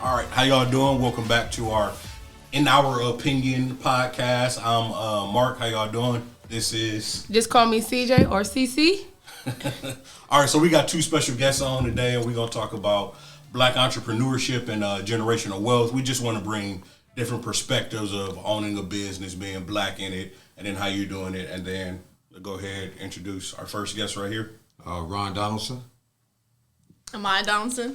All right, how y'all doing? Welcome back to our In Our Opinion podcast. I'm Mark. How y'all doing? This is... Just call me CJ or CC. All right, so we got two special guests on today, and we're going to talk about Black entrepreneurship and generational wealth. We just want to bring different perspectives of owning a business, being Black in it, and then how you're doing it. And then go ahead and introduce our first guest right here. Ron Donaldson. Amaya Donaldson.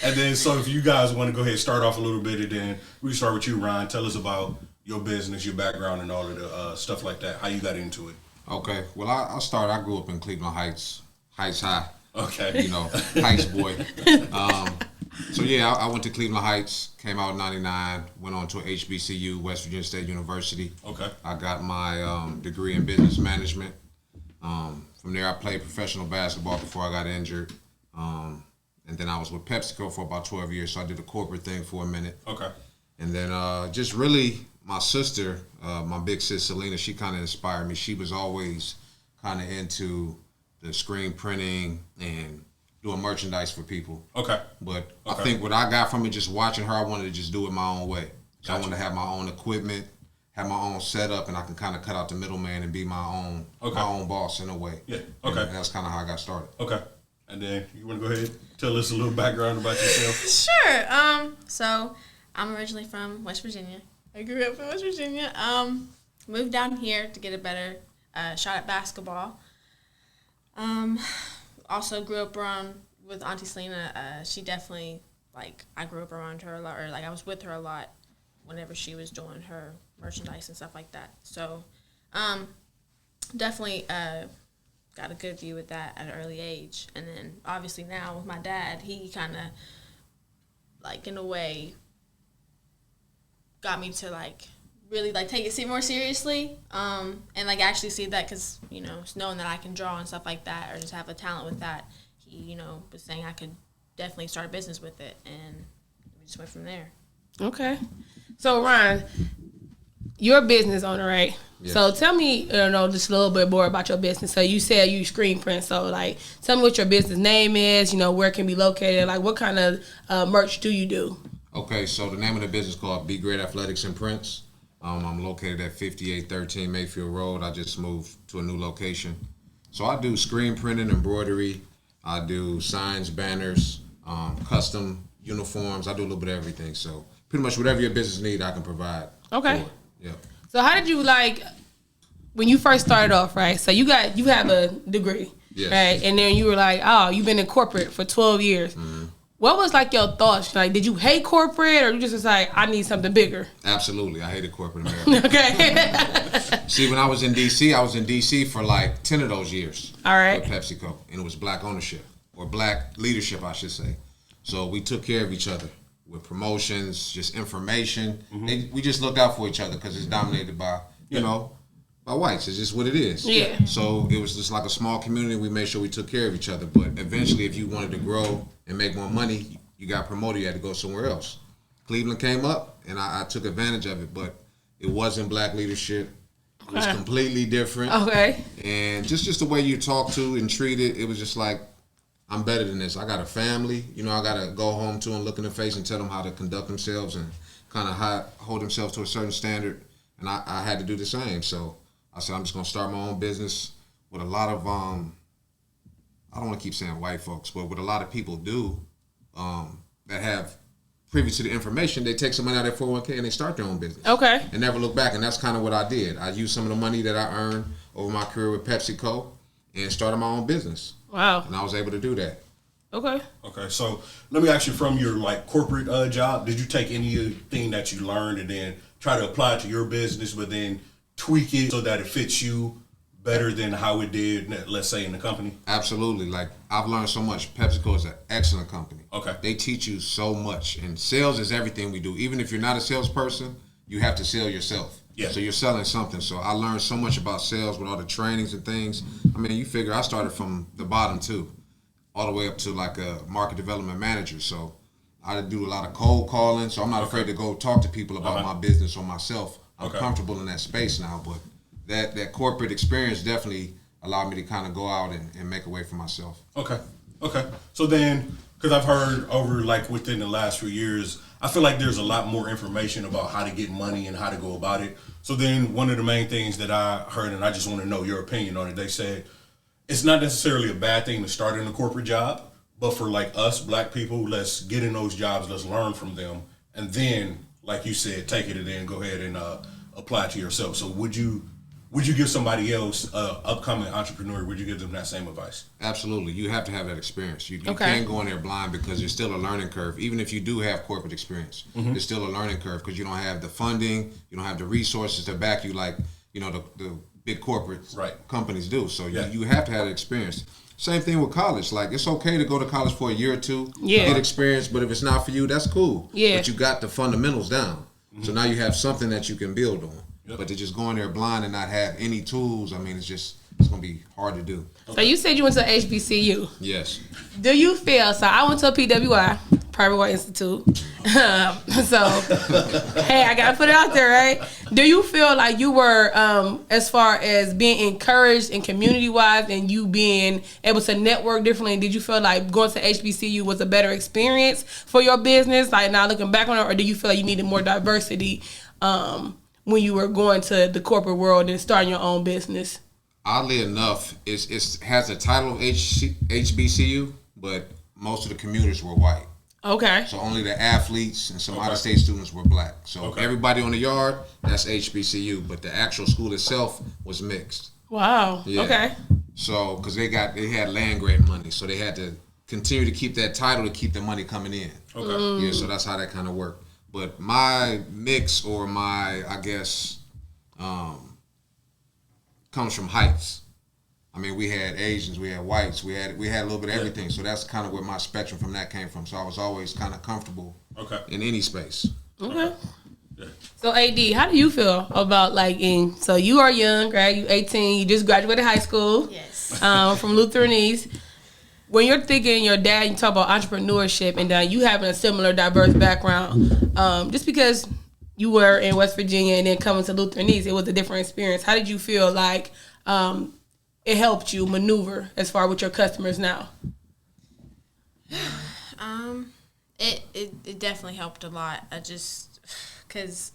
And then, so if you guys want to go ahead and start off a little bit, and then we start with you, Ron. Tell us about your business, your background, and all of the stuff like that, how you got into it. Okay. Well, I'll start. I grew up in Cleveland Heights High. Okay. You know, Heights boy. So, yeah, I went to Cleveland Heights, came out in 99, went on to HBCU, West Virginia State University. Okay. I got my degree in business management. From there, I played professional basketball before I got injured. And then I was with PepsiCo for about 12 years, so I did the corporate thing for a minute. Okay. And then just really, my sister, my big sis Selena, she kind of inspired me. She was always kind of into the screen printing and doing merchandise for people. Okay. But I think what I got from it, just watching her, I wanted to just do it my own way. So I wanted to have my own equipment, have my own setup, and I can kind of cut out the middleman and be my own boss in a way. Yeah. Okay. And that's kind of how I got started. Okay. And then you want to go ahead and tell us a little background about yourself? Sure. So I'm originally from West Virginia. I grew up in West Virginia. Moved down here to get a better shot at basketball. Also grew up around with Auntie Selena. She definitely, I grew up around her a lot, or I was with her a lot whenever she was doing her merchandise and stuff like that. So definitely got a good view with that at an early age. And then obviously now with my dad, he kind of in a way got me to really take it more seriously and actually see that, because knowing that I can draw and stuff like that, or just have a talent with that, he was saying I could definitely start a business with it, and we just went from there. Okay. So Ron, you're a business owner, right? Yes. So tell me, just a little bit more about your business. So you said you screen print. So tell me what your business name is. Where it can be located. What kind of merch do you do? Okay, so the name of the business is called Be Great Athletics and Prints. I'm located at 5813 Mayfield Road. I just moved to a new location. So I do screen printing, embroidery. I do signs, banners, custom uniforms. I do a little bit of everything. So pretty much whatever your business needs, I can provide. Okay. Yeah. So how did you when you first started off, right? So you have a degree, yes, right? And then you were you've been in corporate for 12 years. Mm-hmm. What was your thoughts? Did you hate corporate, or you just was I need something bigger? Absolutely, I hated corporate America. Okay. See, when I was in DC for 10 of those years. All right. With PepsiCo, and it was Black ownership, or Black leadership, I should say. So we took care of each other with promotions, just information. Mm-hmm. We just looked out for each other because it's dominated by, by whites. It's just what it is. Yeah. So it was just like a small community. We made sure we took care of each other. But eventually, if you wanted to grow and make more money, you got promoted, you had to go somewhere else. Cleveland came up, and I took advantage of it, but it wasn't Black leadership. It was completely different. Okay. And just the way you talk to and treat it was just I'm better than this. I got a family. I got to go home to and look in the face and tell them how to conduct themselves and kind of hold themselves to a certain standard. And I had to do the same. So I said, I'm just going to start my own business with a lot of, I don't want to keep saying white folks, but what a lot of people do that have privy to the information, they take some money out of their 401k and they start their own business. Okay. And never look back. And that's kind of what I did. I used some of the money that I earned over my career with PepsiCo and started my own business. Wow. And I was able to do that. Okay. Okay, so let me ask you, from your corporate job, did you take anything that you learned and then try to apply it to your business, but then tweak it so that it fits you better than how it did, let's say, in the company? Absolutely. I've learned so much. PepsiCo is an excellent company. Okay. They teach you so much, and sales is everything we do. Even if you're not a salesperson, you have to sell yourself. Yeah. So you're selling something. So I learned so much about sales with all the trainings and things. I mean, you figure I started from the bottom too, all the way up to a market development manager. So I do a lot of cold calling. So I'm not afraid to go talk to people about my business or myself. I'm comfortable in that space now. But that corporate experience definitely allowed me to kind of go out and make a way for myself. Okay. So then because I've heard over like within the last few years, I feel like there's a lot more information about how to get money and how to go about it. So then one of the main things that I heard, and I just want to know your opinion on it, they said it's not necessarily a bad thing to start in a corporate job, but for like us black people, let's get in those jobs, let's learn from them, and then, like you said, take it and then go ahead and apply it to yourself. So would you give somebody else, upcoming entrepreneur, would you give them that same advice? Absolutely. You have to have that experience. You can't go in there blind because there's still a learning curve. Even if you do have corporate experience, there's still a learning curve because you don't have the funding, you don't have the resources to back you like, the big corporate companies do. So you have to have the experience. Same thing with college. Like, it's okay to go to college for a year or two, get experience, but if it's not for you, that's cool. Yeah. But you got the fundamentals down. So now you have something that you can build on. Yep. But to just go in there blind and not have any tools, I mean, it's going to be hard to do. So you said you went to HBCU. Yes. Do you feel, so I went to a PWI, Private War Institute. So, hey, I got to put it out there, right? Do you feel like you were, as far as being encouraged and community-wise and you being able to network differently, did you feel like going to HBCU was a better experience for your business, like now looking back on it, or do you feel like you needed more diversity when you were going to the corporate world and starting your own business? Oddly enough, it has a title of HBCU, but most of the commuters were white. Okay. So only the athletes and some out-of-state students were black. So everybody on the yard, that's HBCU, but the actual school itself was mixed. Wow. Yeah. Okay. So, because they had land grant money, so they had to continue to keep that title to keep the money coming in. Okay. Yeah, so that's how that kind of worked. But my mix, or my, I guess, comes from heights. I mean, we had Asians, we had whites, we had a little bit of everything. So that's kind of where my spectrum from that came from. So I was always kind of comfortable in any space. Okay. Yeah. So AD, how do you feel about so you are young, right? You 18, you just graduated high school. Yes. From Lutheranese. When you're thinking your dad, you talk about entrepreneurship and you having a similar diverse background, just because you were in West Virginia and then coming to Lutheranese, it was a different experience. How did you feel like it helped you maneuver as far with your customers now? It definitely helped a lot. I just, cause,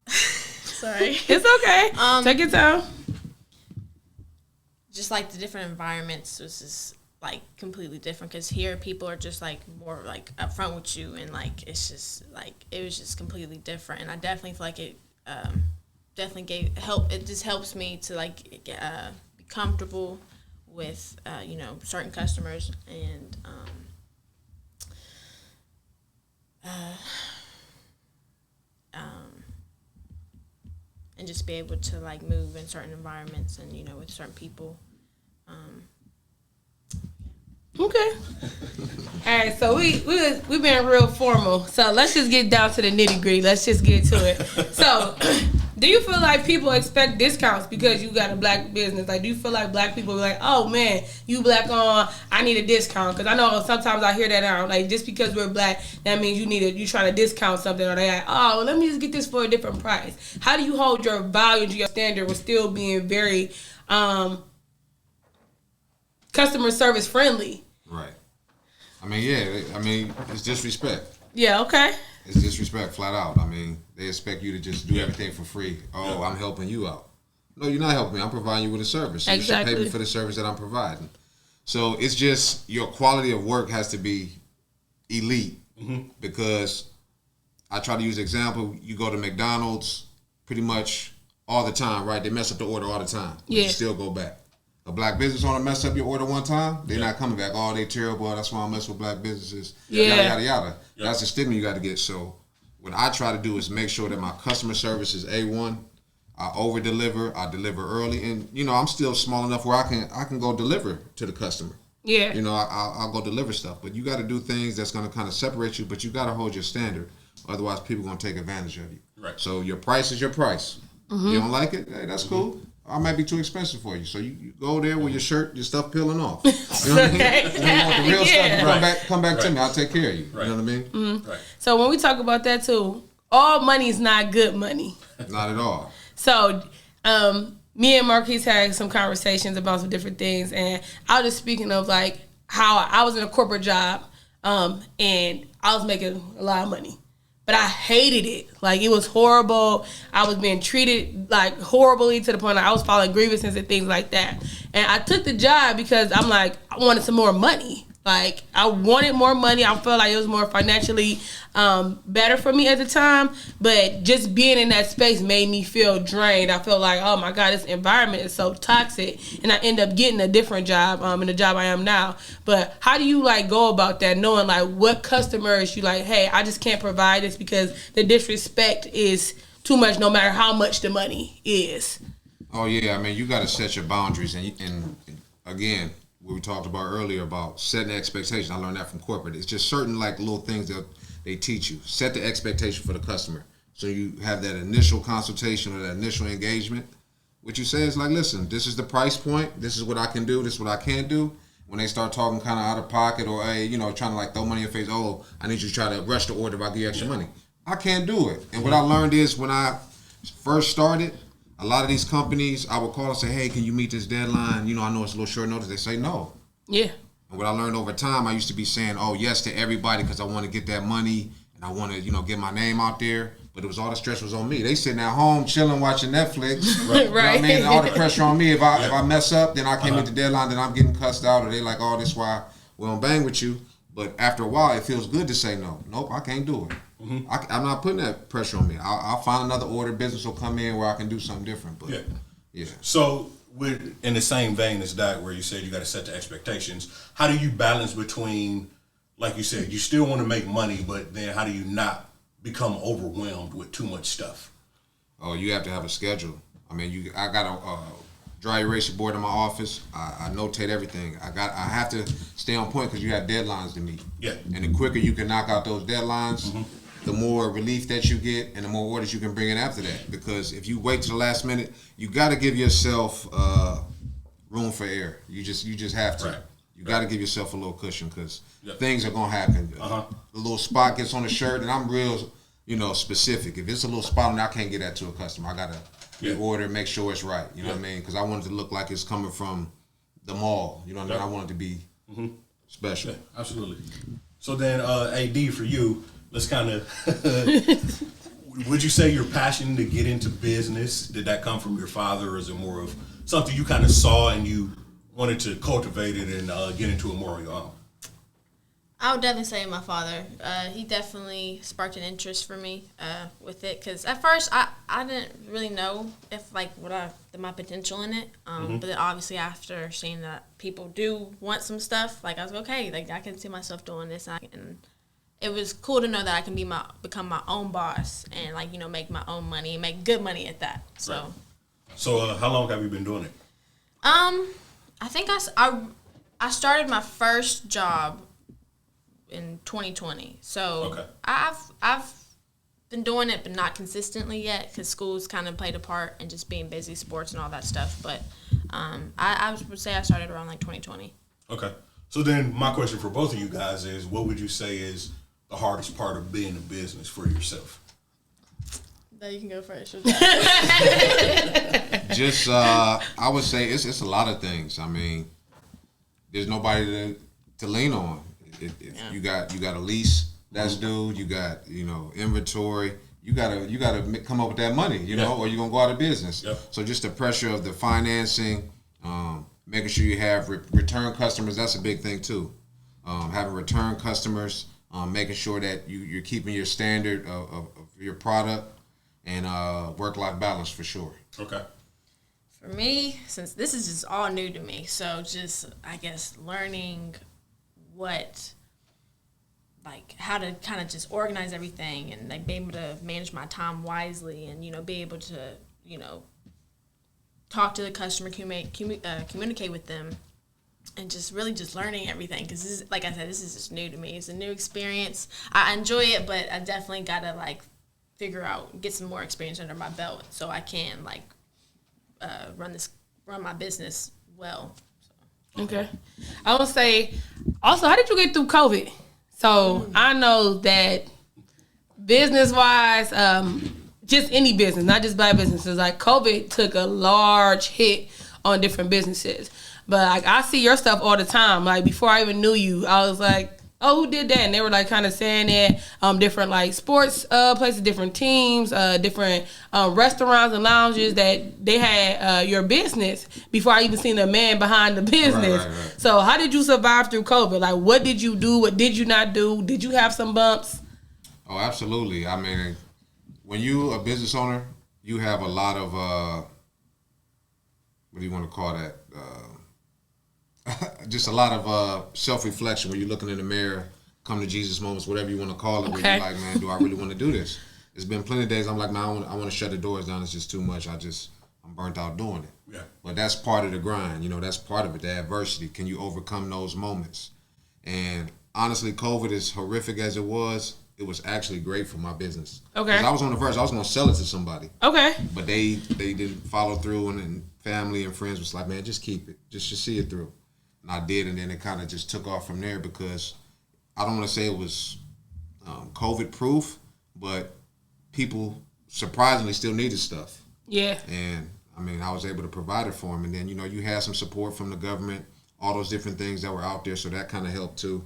sorry. It's okay. Take your time. Just like the different environments was just like completely different, because here people are just like more like upfront with you, and like it's just like it was just completely different. And I definitely feel like it definitely it just helps me to like be comfortable with certain customers, and and just be able to like move in certain environments and with certain people. Okay. All right, so we've been real formal. So let's just get down to the nitty gritty. Let's just get to it. So, do you feel like people expect discounts because you got a black business? Like, do you feel like black people are like, oh man, you black on, I need a discount? Because I know sometimes I hear that now. Like, just because we're black, that means you trying to discount something, or they like, oh, well, let me just get this for a different price. How do you hold your value to your standard with still being very customer service friendly? Right. I mean, it's disrespect. Yeah, okay. It's disrespect, flat out. I mean, they expect you to just do everything for free. Oh, I'm helping you out. No, you're not helping me. I'm providing you with a service. So exactly. You should pay me for the service that I'm providing. So it's just your quality of work has to be elite, because I try to use an example. You go to McDonald's pretty much all the time, right? They mess up the order all the time. But you still go back. A black business owner mess up your order one time, they're not coming back. Oh, they terrible. That's why I mess with black businesses. Yada, yada, yada. That's the stigma you got to get. So what I try to do is make sure that my customer service is A1. I over-deliver. I deliver early. And, I'm still small enough where I can go deliver to the customer. Yeah. I'll go deliver stuff. But you got to do things that's going to kind of separate you, but you got to hold your standard. Otherwise, people are going to take advantage of you. Right. So your price is your price. You don't like it? Hey, that's cool. I might be too expensive for you. So you go there with your shirt, your stuff peeling off. You know what I mean? If you want the real stuff, come back to me. I'll take care of you. Right. You know what I mean? Mm-hmm. Right. So when we talk about that too, all money is not good money. Not at all. So, me and Marquise had some conversations about some different things, and I was just speaking of like how I was in a corporate job, and I was making a lot of money, but I hated it. Like, it was horrible. I was being treated like horribly to the point that I was filing grievances and things like that. And I took the job because I'm like, I wanted some more money. Like, I wanted more money. I felt like it was more financially better for me at the time. But just being in that space made me feel drained. I felt like, oh my God, this environment is so toxic. And I end up getting a different job in the job I am now. But how do you like go about that, knowing like what customers you like, hey, I just can't provide this because the disrespect is too much no matter how much the money is? Oh yeah, I mean, you got to set your boundaries, and again, what we talked about earlier about setting expectations. I learned that from corporate. It's just certain like little things that they teach you. Set the expectation for the customer. So you have that initial consultation or that initial engagement. What you say is like, listen, this is the price point. This is what I can do. This is what I can't do. When they start talking kind of out of pocket or, hey, you know, trying to like throw money in your face, oh, I need you to try to rush the order if I give you extra money. I can't do it. And what I learned is when I first started, a lot of these companies, I would call and say, hey, can you meet this deadline? You know, I know it's a little short notice. They say no. Yeah. And what I learned over time, I used to be saying, oh, yes to everybody because I want to get that money and I want to, you know, get my name out there. But it was all the stress was on me. They sitting at home chilling, watching Netflix. Right. You know what I mean? All the pressure on me. If I mess up, then I can't meet the deadline, then I'm getting cussed out. Or they like, oh, this why we don't bang with you. But after a while, it feels good to say no. Nope, I can't do it. Mm-hmm. I'm not putting that pressure on me. I'll find another order. Business will come in where I can do something different. But yeah. So, in the same vein as that, where you said you got to set the expectations, how do you balance between, like you said, you still want to make money, but then how do you not become overwhelmed with too much stuff? Oh, you have to have a schedule. I mean, I got a dry erasure board in my office. I notate everything. I have to stay on point because you have deadlines to meet. Yeah. And the quicker you can knock out those deadlines, the more relief that you get and the more orders you can bring in after that. Because if you wait to the last minute, you got to give yourself room for error. You just have to. Right. You got to give yourself a little cushion because things are gonna happen. The little spot gets on the shirt, and I'm real, specific. If it's a little spot and I can't get that to a customer, I gotta order, make sure it's right. You know what I mean? Because I want it to look like it's coming from the mall. You know what I mean? I want it to be special. Yeah, absolutely. So then, AD, for you, let's kind of. Would you say your passion to get into business, did that come from your father, or is it more of something you kind of saw and you wanted to cultivate it and get into it more on your own? I would definitely say my father. He definitely sparked an interest for me with it because at first I didn't really know if my potential in it. But then obviously after seeing that people do want some stuff, like I was like, okay, like I can see myself doing this, and it was cool to know that I can become my own boss and make my own money and make good money at that. So, right. So how long have you been doing it? I think I started my first job in 2020. So okay. I've been doing it, but not consistently yet because school's kind of played a part and just being busy, sports and all that stuff. But I would say I started around 2020. Okay. So then my question for both of you guys is, what would you say is the hardest part of being in business for yourself? You can go first. Just, I would say it's a lot of things. I mean, there's nobody to lean on. You got a lease that's due. You got inventory. You gotta come up with that money, or you're gonna go out of business. Yep. So just the pressure of the financing, making sure you have return customers. That's a big thing too. Having return customers, making sure that you're keeping your standard of your product. And work-life balance for sure. Okay. For me, since this is just all new to me, so just, I guess, learning how to kind of just organize everything and be able to manage my time wisely and, be able to, talk to the customer, communicate with them, and just really just learning everything. Because, this is, like I said, this is just new to me. It's a new experience. I enjoy it, but I definitely got to, figure out, get some more experience under my belt so I can run my business well. So. Okay. I would say also, how did you get through COVID? So I know that business wise, just any business, not just black businesses. Like COVID took a large hit on different businesses. But like I see your stuff all the time. Like before I even knew you, I was like, oh, who did that? And they were like kind of saying that different like sports places, different teams, different restaurants and lounges that they had your business before I even seen the man behind the business. Right. So how did you survive through COVID? Like what did you do? What did you not do? Did you have some bumps? Oh, absolutely. I mean, when you a business owner, you have a lot of what do you want to call that? Just a lot of self-reflection where you're looking in the mirror, come to Jesus moments, whatever you want to call it, where you're like, man, do I really want to do this? There's been plenty of days I'm like, man, I want to shut the doors down. It's just too much. I'm burnt out doing it. Yeah. But that's part of the grind. You know, that's part of it, the adversity. Can you overcome those moments? And honestly, COVID, as horrific as it was actually great for my business. Okay. Because I was on the verge. I was going to sell it to somebody. Okay. But they didn't follow through, and family and friends was like, man, just keep it. Just see it through. And I did, and then it kind of just took off from there because I don't want to say it was COVID-proof, but people surprisingly still needed stuff. Yeah. And, I mean, I was able to provide it for them. And then, you know, you had some support from the government, all those different things that were out there, so that kind of helped too.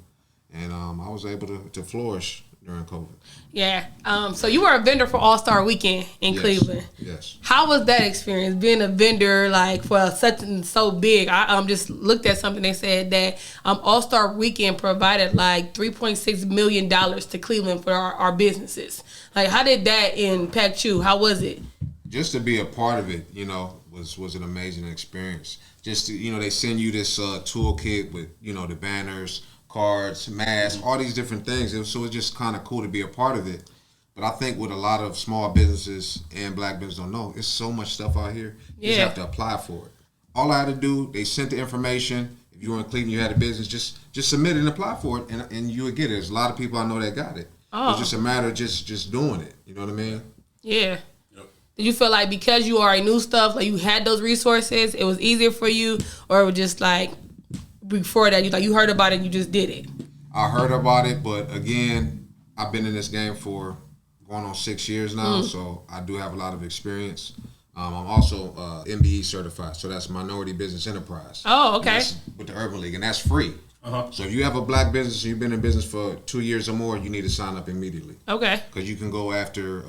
And I was able to flourish during COVID. Yeah. So you were a vendor for All-Star Weekend in Cleveland. Yes. How was that experience, being a vendor like for something so big? I just looked at something. They said that All-Star Weekend provided like $3.6 million to Cleveland for our businesses. Like, how did that impact you? How was it? Just to be a part of it, you know, was an amazing experience. Just to, you know, they send you this toolkit with, you know, the banners, cards, masks, all these different things. So it's just kind of cool to be a part of it. But I think what a lot of small businesses and black businesses don't know, it's so much stuff out here. You just have to apply for it. All I had to do, they sent the information. If you were in Cleveland, you had a business, just submit it and apply for it, and you would get it. There's a lot of people I know that got it. Oh. It's just a matter of just doing it. You know what I mean? Yeah. Yep. Did you feel like because you already knew stuff, like you had those resources, it was easier for you, or it was just like before that, you heard about it and you just did it? I heard about it, but again, I've been in this game for going on 6 years now, so I do have a lot of experience. I'm also MBE certified, so that's Minority Business Enterprise. Oh, okay. That's with the Urban League, and that's free. Uh-huh. So if you have a black business and you've been in business for 2 years or more, you need to sign up immediately. Okay. Because you can go after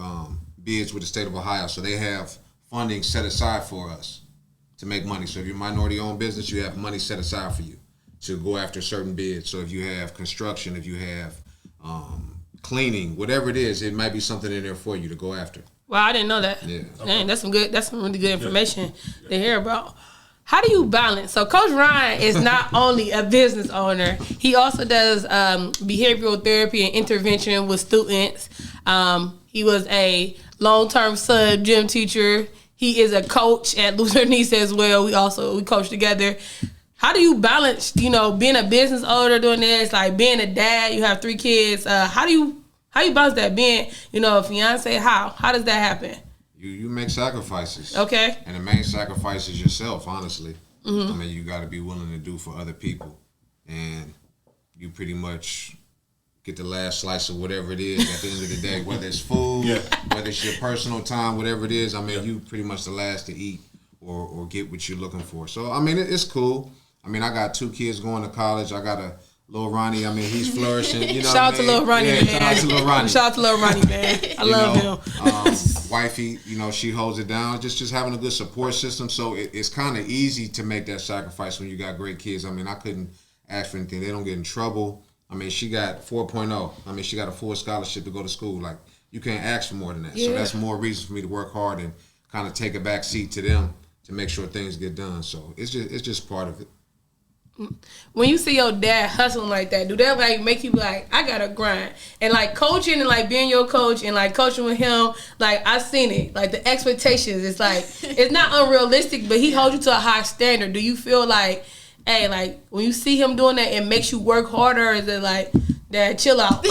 bids with the state of Ohio, so they have funding set aside for us to make money. So if you're a minority-owned business, you have money set aside for you to go after certain bids. So if you have construction, if you have cleaning, whatever it is, it might be something in there for you to go after. Wow, I didn't know that. Yeah. Dang, that's some really good information to hear about. How do you balance? So Coach Ryan is not only a business owner, he also does behavioral therapy and intervention with students. He was a long-term sub gym teacher. He is a coach at Luther Nice as well. We coach together. How do you balance, you know, being a business owner doing this, like being a dad, you have 3 kids. How do you balance that? Being, you know, a fiance, how does that happen? You make sacrifices. Okay. And the main sacrifice is yourself, honestly. Mm-hmm. I mean, you got to be willing to do for other people. And you pretty much get the last slice of whatever it is at the end of the day, whether it's food, whether it's your personal time, whatever it is. I mean, you pretty much the last to eat or get what you're looking for. So, I mean, it's cool. I mean, I got 2 kids going to college. I got a little Ronnie. I mean, he's flourishing. You know, shout out to little Ronnie, man. Shout out to little Ronnie. Shout out to little Ronnie, man. I love him. Wifey, you know, she holds it down. Just having a good support system. So it's kind of easy to make that sacrifice when you got great kids. I mean, I couldn't ask for anything. They don't get in trouble. I mean, she got 4.0. I mean, she got a full scholarship to go to school. Like, you can't ask for more than that. Yeah. So that's more reason for me to work hard and kind of take a back seat to them to make sure things get done. So it's just part of it. When you see your dad hustling like that, do that like make you like, I gotta grind? And like coaching and like being your coach and like coaching with him, like I've seen it. Like the expectations, it's like it's not unrealistic, but he holds you to a high standard. Do you feel like, hey, like when you see him doing that, it makes you work harder? Or is it like, Dad, chill out?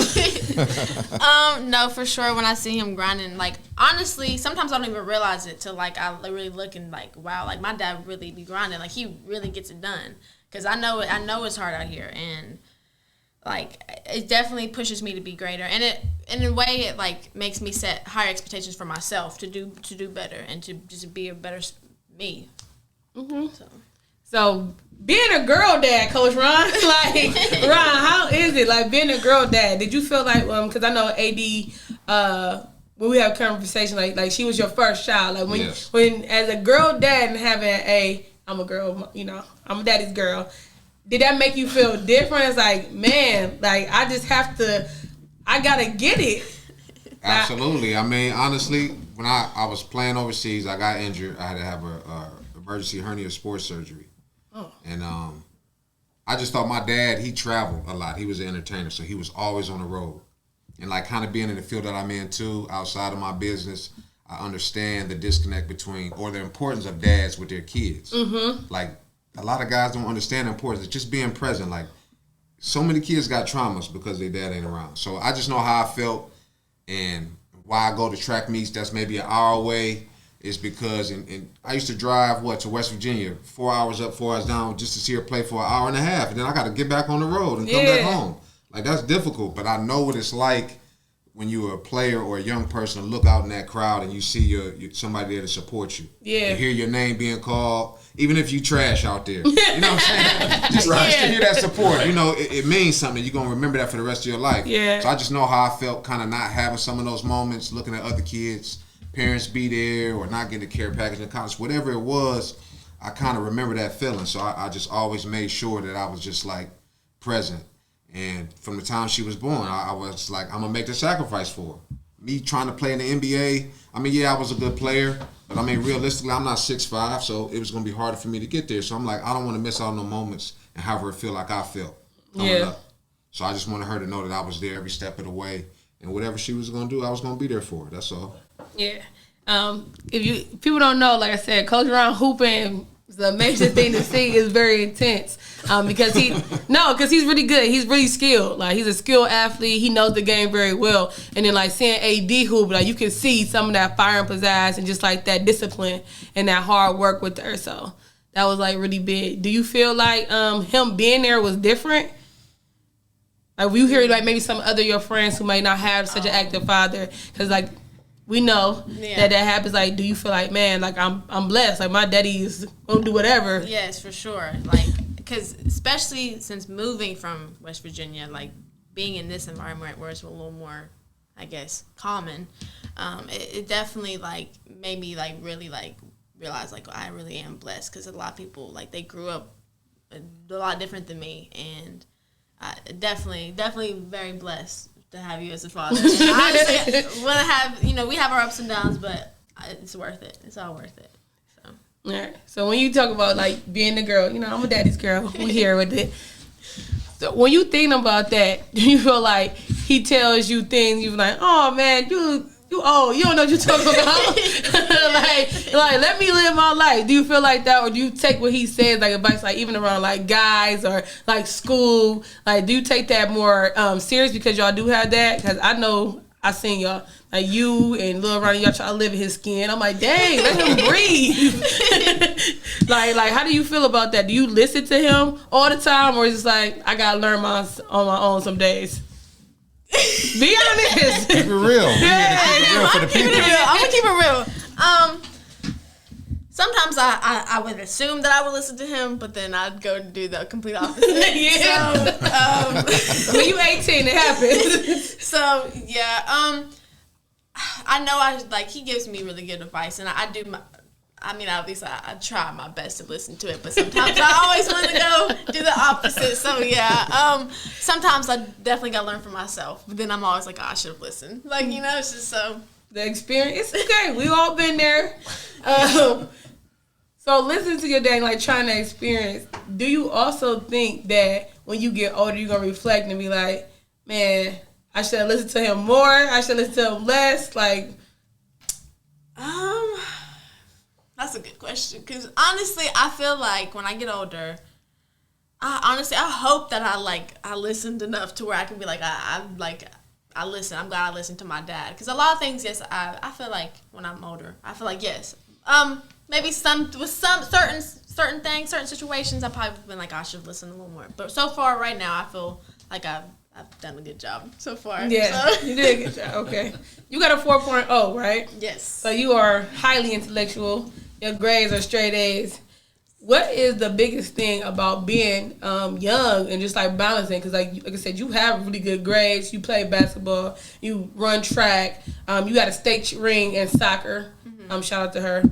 No, for sure. When I see him grinding, like honestly, sometimes I don't even realize it till like I really look and like, wow, like my dad really be grinding. Like he really gets it done. Cause I know it's hard out here, and like it definitely pushes me to be greater, and it in a way it like makes me set higher expectations for myself to do better and to just be a better me. Mm-hmm. So being a girl dad, Coach Ron, like Ron, how is it like being a girl dad? Did you feel like because I know AD when we have a conversation like she was your first child, like when as a girl dad and having I'm a girl, you know, I'm a daddy's girl. Did that make you feel different? It's like, man, like I just have to, I gotta get it. Absolutely. I mean, honestly, when I was playing overseas, I got injured. I had to have a emergency hernia sports surgery. Oh. And I just thought my dad, he traveled a lot. He was an entertainer, so he was always on the road. And like kind of being in the field that I'm in too, outside of my business, I understand the disconnect between, or the importance of dads with their kids. Mm-hmm. Like, a lot of guys don't understand the importance of just being present. Like, so many kids got traumas because their dad ain't around. So I just know how I felt, and why I go to track meets that's maybe an hour away is because and I used to drive to West Virginia, 4 hours up, 4 hours down, just to see her play for an hour and a half, and then I got to get back on the road and come back home. Like, that's difficult, but I know what it's like when you're a player or a young person to look out in that crowd and you see your somebody there to support you. Yeah. You hear your name being called, even if you trash out there. You know what I'm saying? Just to hear that support, you know, it means something. You're going to remember that for the rest of your life. Yeah. So I just know how I felt kind of not having some of those moments, looking at other kids, parents be there or not getting a care package in college, whatever it was, I kind of remember that feeling. So I just always made sure that I was just like present. And from the time she was born, I was like, I'm going to make the sacrifice for her. Me trying to play in the NBA, I mean, yeah, I was a good player, but I mean, realistically, I'm not 6'5", so it was going to be harder for me to get there. So I'm like, I don't want to miss out on no moments and have her feel like I felt coming up. So I just wanted her to know that I was there every step of the way. And whatever she was going to do, I was going to be there for her. That's all. Yeah. If people don't know, like I said, Coach Ron hooping is an amazing thing to see. Is very intense. Because he's really good. He's really skilled. Like, he's a skilled athlete. He knows the game very well. And then like seeing AD hoop, like you can see some of that fire and pizzazz and just like that discipline and that hard work with her. So that was like really big. Do you feel like him being there was different? Like, you hear like maybe some other your friends who may not have such an active father, because like we know that happens. Like, do you feel like, man, like I'm blessed, like my daddy is gonna do whatever? Yes, for sure. Like, because especially since moving from West Virginia, like being in this environment where it's a little more, I guess, common, it definitely like made me like really like realize like I really am blessed, because a lot of people like they grew up a lot different than me, and definitely very blessed to have you as a father. Honestly, want to have, we have our ups and downs, but it's worth it. It's all worth it. So. All right. So when you talk about like being the girl, I'm a daddy's girl. We here with it. So when you think about that, do you feel like he tells you things you're like, oh man, you old, you don't know what you're talking about? like let me live my life. Do you feel like that, or do you take what he says like advice, like even around like guys or like school? Like, do you take that more serious because y'all do have that? Because I know I seen y'all, like you and Lil Ronnie, y'all try to live in his skin. I'm like, dang, let him breathe. like how do you feel about that? Do you listen to him all the time, or is it like I gotta learn on my own some days? Be honest. Keep it real. Keep it real for the people. I'm gonna keep it real. Sometimes I would assume that I would listen to him, but then I'd go do the complete opposite. So, when you 18, it happens. So yeah, I know he gives me really good advice, and I do at least I try my best to listen to it, but sometimes I always want to go do the opposite. So yeah, sometimes I definitely got to learn for myself, but then I'm always like, I should have listened. Like, it's just so. The experience, it's okay. We've all been there. So listening to your dad, like trying to experience, do you also think that when you get older, you're going to reflect and be like, man, I should have listened to him more, I should have listened to him less? Like, that's a good question, because honestly, I feel like when I get older, I hope that I listened enough to where I can be like, I listen. I'm glad I listened to my dad, because a lot of things, yes, I feel like when I'm older, I feel like yes, maybe some certain things, certain situations, I probably been like I should have listened a little more. But so far, right now, I feel like I've done a good job so far. Yeah, So. you did a good job. Okay. You got a 4.0, right? Yes. So you are highly intellectual. Your grades are straight A's. What is the biggest thing about being young and just like balancing? Because like I said, you have really good grades. You play basketball. You run track. You got a state ring in soccer. Shout out to her.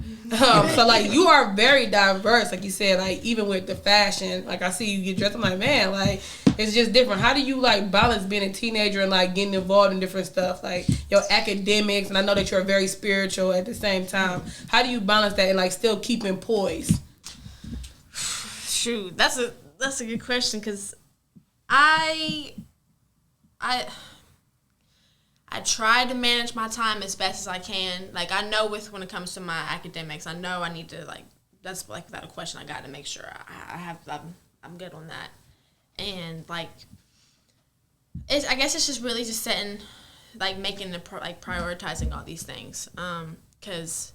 So like you are very diverse. Like you said, like even with the fashion, like I see you get dressed. I'm like, man, like it's just different. How do you like balance being a teenager and like getting involved in different stuff, like your academics? And I know that you're very spiritual at the same time. How do you balance that and like still keeping poise? Shoot, that's a good question because I try to manage my time as best as I can. Like I know when it comes to my academics, I know I need to like that's like that a question I got to make sure I'm good on that. And like I guess it's just really just setting like making the prioritizing all these things because.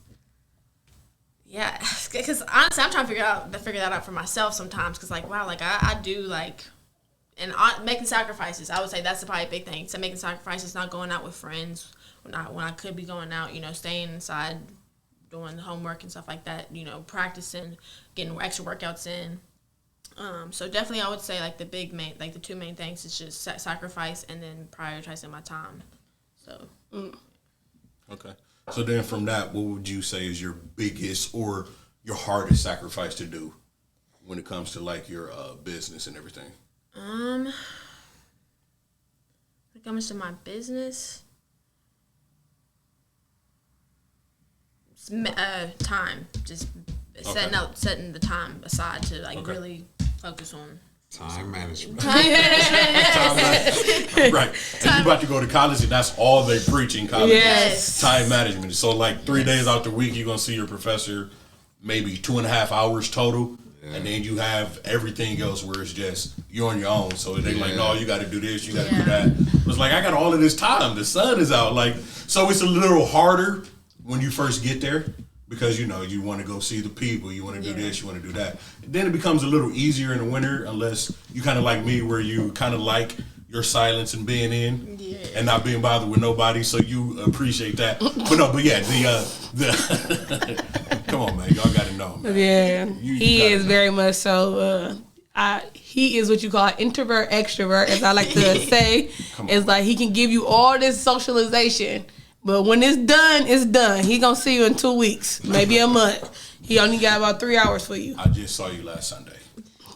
Yeah, because honestly, I'm trying to figure that out for myself sometimes. Because like, wow, like I do like, and making sacrifices. I would say that's probably a big thing. So making sacrifices, not going out with friends when I could be going out. You know, staying inside, doing homework and stuff like that. You know, practicing, getting extra workouts in. So definitely, I would say like the two main things is just sacrifice and then prioritizing my time. So. Okay. So then from that, what would you say is your biggest or your hardest sacrifice to do when it comes to like your business and everything? When it comes to my business, time. Just setting the time aside to like really focus on time management. Right. And you about to go to college and that's all they preach in college. Yes. Time management. So like 3 days out the week, you're going to see your professor maybe 2.5 hours total. Yeah. And then you have everything else where it's just you're on your own. So they're like, no, you got to do this, you got to do that. It's like, I got all of this time. The sun is out. Like, so it's a little harder when you first get there. Because, you know, you want to go see the people, you want to do this, you want to do that. And then it becomes a little easier in the winter unless you kind of like me where you kind of like your silence and being in and not being bothered with nobody. So you appreciate that. But yeah, come on, man. Y'all got to know, man. Yeah, he is know. very much so. He is what you call an introvert, extrovert, as I like to say. It's like he can give you all this socialization. But when it's done, it's done. He gonna see you in 2 weeks, maybe a month. He only got about 3 hours for you. I just saw you last Sunday.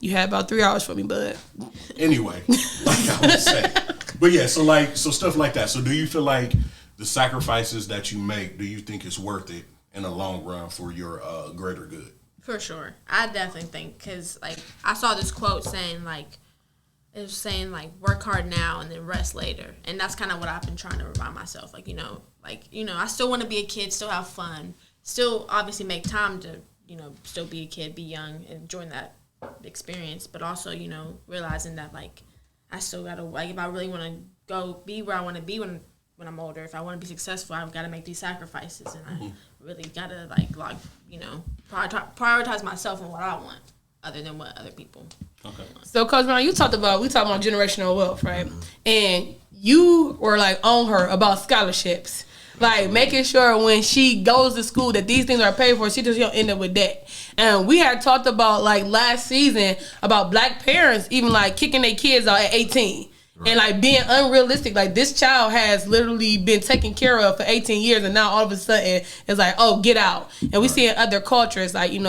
You had about 3 hours for me, bud. Anyway, like I was saying. But yeah, so stuff like that. So do you feel like the sacrifices that you make, do you think it's worth it in the long run for your greater good? For sure. I definitely think, because like I saw this quote saying like, it was saying like work hard now and then rest later. And that's kind of what I've been trying to remind myself. Like, I still want to be a kid, still have fun, still obviously make time to, still be a kid, be young, and enjoy that experience. But also, realizing that like I still got to, like if I really want to go be where I want to be when I'm older, if I want to be successful, I've got to make these sacrifices. And I really got to prioritize myself and what I want other than what other people. Okay. So, Coach Brown, we talked about generational wealth, right? And you were like on her about scholarships, like making sure when she goes to school that these things are paid for. She just don't end up with debt. And we had talked about like last season about black parents even like kicking their kids out at 18. Right. And like being unrealistic, like this child has literally been taken care of for 18 years and now all of a sudden it's like, oh, get out. And we see in other cultures like,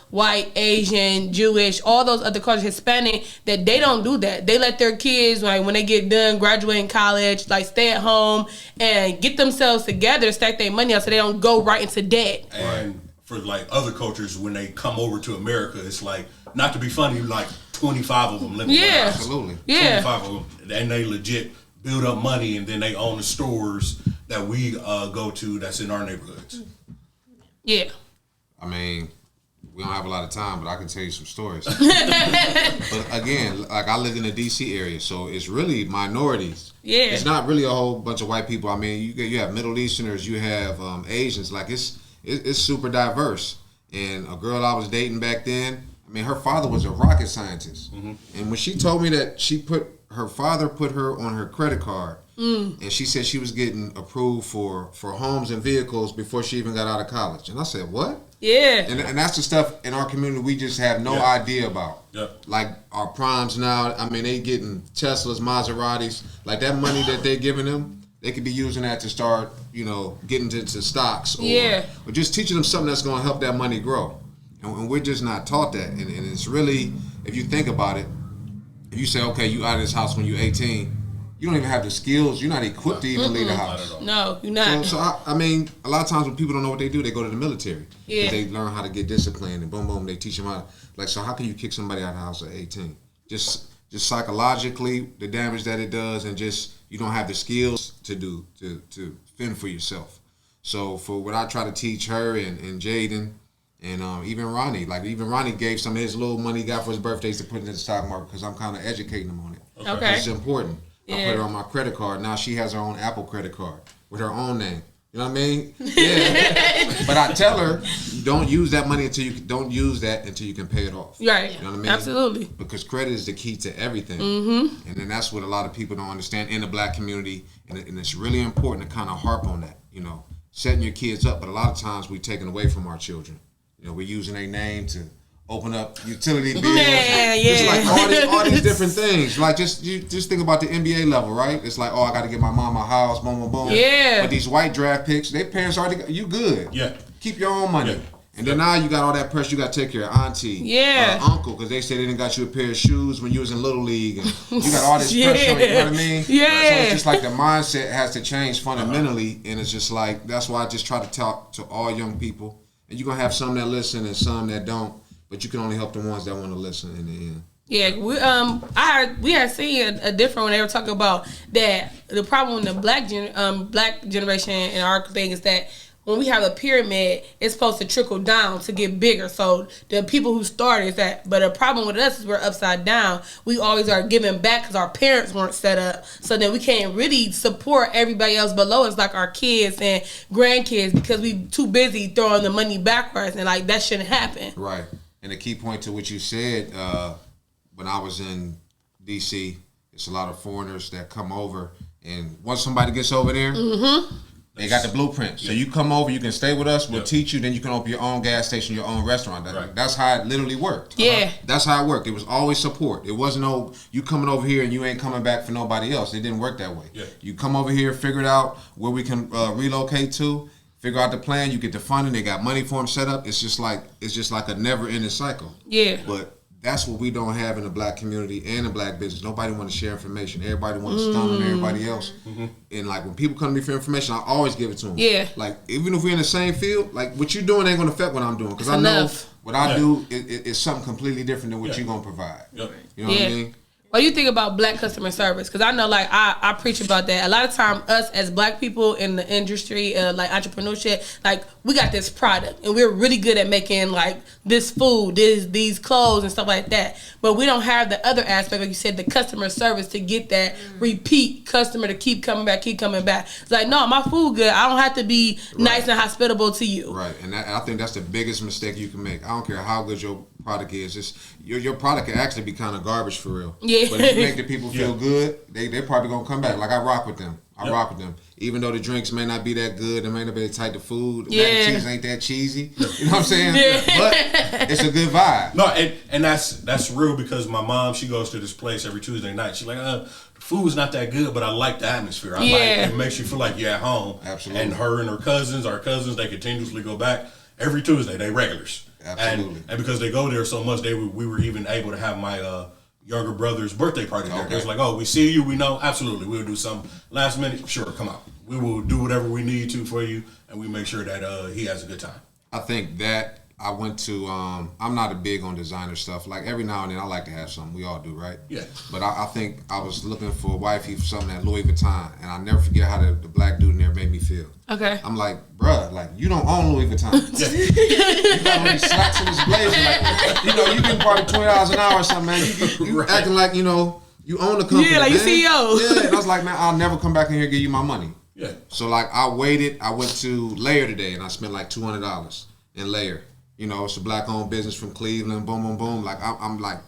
white, Asian, Jewish, all those other cultures, Hispanic, that they don't do that. They let their kids, like when they get done graduating college, like stay at home and get themselves together, stack their money out so they don't go right into debt. And for like other cultures, when they come over to America, it's like, not to be funny, like 25 of them living yeah, absolutely. Yeah. 25 of them, and they legit build up money, and then they own the stores that we go to that's in our neighborhoods. Yeah. I mean, we don't have a lot of time, but I can tell you some stories. But again, like I live in the D.C. area, so it's really minorities. Yeah. It's not really a whole bunch of white people. I mean, you have Middle Easterners, you have Asians. Like it's super diverse. And a girl I was dating back then, I I mean, her father was a rocket scientist. And when she told me that her father put her on her credit card, and she said she was getting approved for homes and vehicles before she even got out of college. And I said, what? Yeah. And that's the stuff in our community we just have no idea about. Yeah. Like our primes now, I mean, they getting Teslas, Maseratis. Like that money that they're giving them, they could be using that to start, getting into stocks. Or just teaching them something that's going to help that money grow. And we're just not taught that. And it's really, if you think about it, if you say, okay, you out of this house when you're 18, you don't even have the skills. You're not equipped to even leave the house. No, you're not. So I mean, a lot of times when people don't know what they do, they go to the military. Yeah. They learn how to get disciplined, and boom, boom, they teach them how. Like, so how can you kick somebody out of the house at 18? Just psychologically, the damage that it does, and just you don't have the skills to fend for yourself. So for what I try to teach her and Jaden, and even Ronnie, even Ronnie gave some of his little money he got for his birthdays to put into the stock market because I'm kind of educating him on it. Okay. It's important. I put her on my credit card. Now she has her own Apple credit card with her own name. You know what I mean? Yeah. But I tell her, don't use that money until you can pay it off. Right. You know what I mean? Absolutely. Because credit is the key to everything. And then that's what a lot of people don't understand in the black community. And it's really important to kind of harp on that, setting your kids up. But a lot of times we're taking away from our children. We're using their name to open up utility bills. Just like all these different things. Like just think about the NBA level, right? It's like, I got to get my mom a house, boom, boom, boom. Yeah. But these white draft picks, their parents already got, you good. Yeah. Keep your own money. Yeah. And then now you got all that pressure. You got to take care of auntie, uncle, because they said they didn't got you a pair of shoes when you was in Little League. And you got all this pressure on you, know what I mean? Yeah. So it's just like the mindset has to change fundamentally. And it's just like, that's why I just try to talk to all young people. And you're going to have some that listen and some that don't. But you can only help the ones that want to listen in the end. Yeah, we had seen a different when they were talking about that the problem with the black generation in our thing is that when we have a pyramid, it's supposed to trickle down to get bigger. So the people who started that, but the problem with us is we're upside down. We always are giving back because our parents weren't set up. So then we can't really support everybody else below us, like our kids and grandkids, because we too busy throwing the money backwards, and like that shouldn't happen. Right. And the key point to what you said, when I was in D.C., it's a lot of foreigners that come over, and once somebody gets over there, they got the blueprint. So you come over, you can stay with us, we'll teach you, then you can open your own gas station, your own restaurant. That's how it literally worked. Yeah. That's how it worked. It was always support. It wasn't you coming over here and you ain't coming back for nobody else. It didn't work that way. Yeah. You come over here, figure it out where we can relocate to, figure out the plan, you get the funding, they got money for them set up. It's just like a never-ending cycle. Yeah. But that's what we don't have in the black community and the black business. Nobody want to share information. Everybody wants to stun on everybody else. And like when people come to me for information, I always give it to them. Yeah. Like even if we're in the same field, like what you're doing ain't going to affect what I'm doing. Because I know what I do is something completely different than what you're going to provide. Yep. You know what I mean? What do you think about black customer service? Because I know, like, I preach about that. A lot of time, us as black people in the industry, like entrepreneurship, like, we got this product, and we're really good at making, like, this food, these clothes, and stuff like that. But we don't have the other aspect, like you said, the customer service to get that repeat customer to keep coming back. It's like, no, my food good. I don't have to be nice and hospitable to you. Right, and I think that's the biggest mistake you can make. I don't care how good your product is. Just your product can actually be kind of garbage for real. Yeah. But if you make the people feel good, they're probably gonna come back. Like I rock with them. Rock with them. Even though the drinks may not be that good, they may not be that tight. The food, mac and cheese ain't that cheesy. You know what I'm saying? But it's a good vibe. No, and that's real because my mom, she goes to this place every Tuesday night. She's like, the food's not that good, but I like the atmosphere. I like it. It makes you feel like you're at home. Absolutely. And her and her cousins, they continuously go back every Tuesday. They regulars. Absolutely. And because they go there so much, we were even able to have my younger brother's birthday party there. They was like, we see you, we know, absolutely, we'll do something last minute. Sure, come out. We will do whatever we need to for you, and we make sure that he has a good time. I think that I went to, I'm not a big on designer stuff. Like every now and then I like to have something. We all do, right? Yeah. But I think I was looking for a wifey for something at Louis Vuitton, and I'll never forget how the black dude in there made me feel. Okay. I'm like, bruh, like you don't own Louis Vuitton. You got all these slacks in this blazer. Like, you getting probably $20 an hour or something, man. You acting like, you own the company. Yeah, like man. you CEO. Yeah, and I was like, man, I'll never come back in here and give you my money. Yeah. So like I waited. I went to Layer today, and I spent like $200 in Layer. You know, it's a black-owned business from Cleveland. Boom, boom, boom. Like I'm like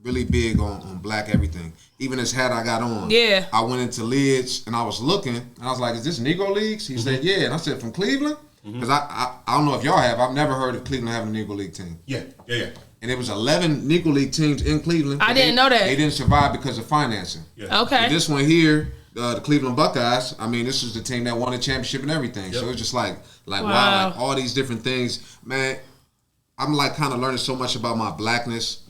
really big on black everything. Even this hat I got on. Yeah. I went into Lids and I was looking and I was like, "Is this Negro Leagues?" He said, "Yeah." And I said, "From Cleveland?" Because I don't know if y'all have. I've never heard of Cleveland having a Negro League team. Yeah. And it was 11 Negro League teams in Cleveland. I didn't know that. They didn't survive because of financing. Yeah. Okay. But this one here, the Cleveland Buckeyes, I mean, this is the team that won the championship and everything. Yep. So it's just like wow, like all these different things. Man, I'm like kind of learning so much about my blackness.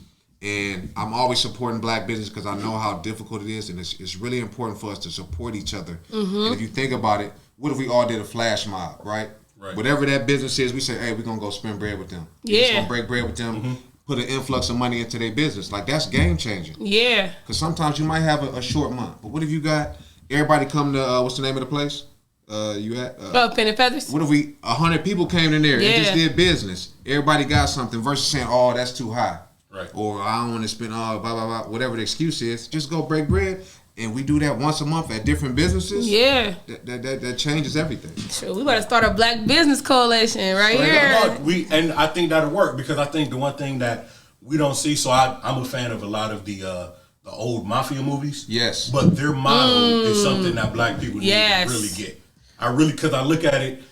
And I'm always supporting black business because I know how difficult it is. And it's really important for us to support each other. And if you think about it, what if we all did a flash mob, right? Whatever that business is, we say, hey, we're going to go spend bread with them. We're just going to break bread with them, put an influx of money into their business. Like, that's game changing. Yeah. Because sometimes you might have a short month. But what if you got everybody come to, what's the name of the place? You at? Pen and Feathers. What if 100 people came in there and just did business? Everybody got something versus saying, oh, that's too high. Right. Or I don't want to spend blah, blah, blah, whatever the excuse is. Just go break bread. And we do that once a month at different businesses. Yeah. That changes everything. Sure, we better start a black business coalition right here. And I think that'll work because I think the one thing that we don't see, so I'm a fan of a lot of the old mafia movies. Yes. But their model is something that black people need to really get. Because I look at it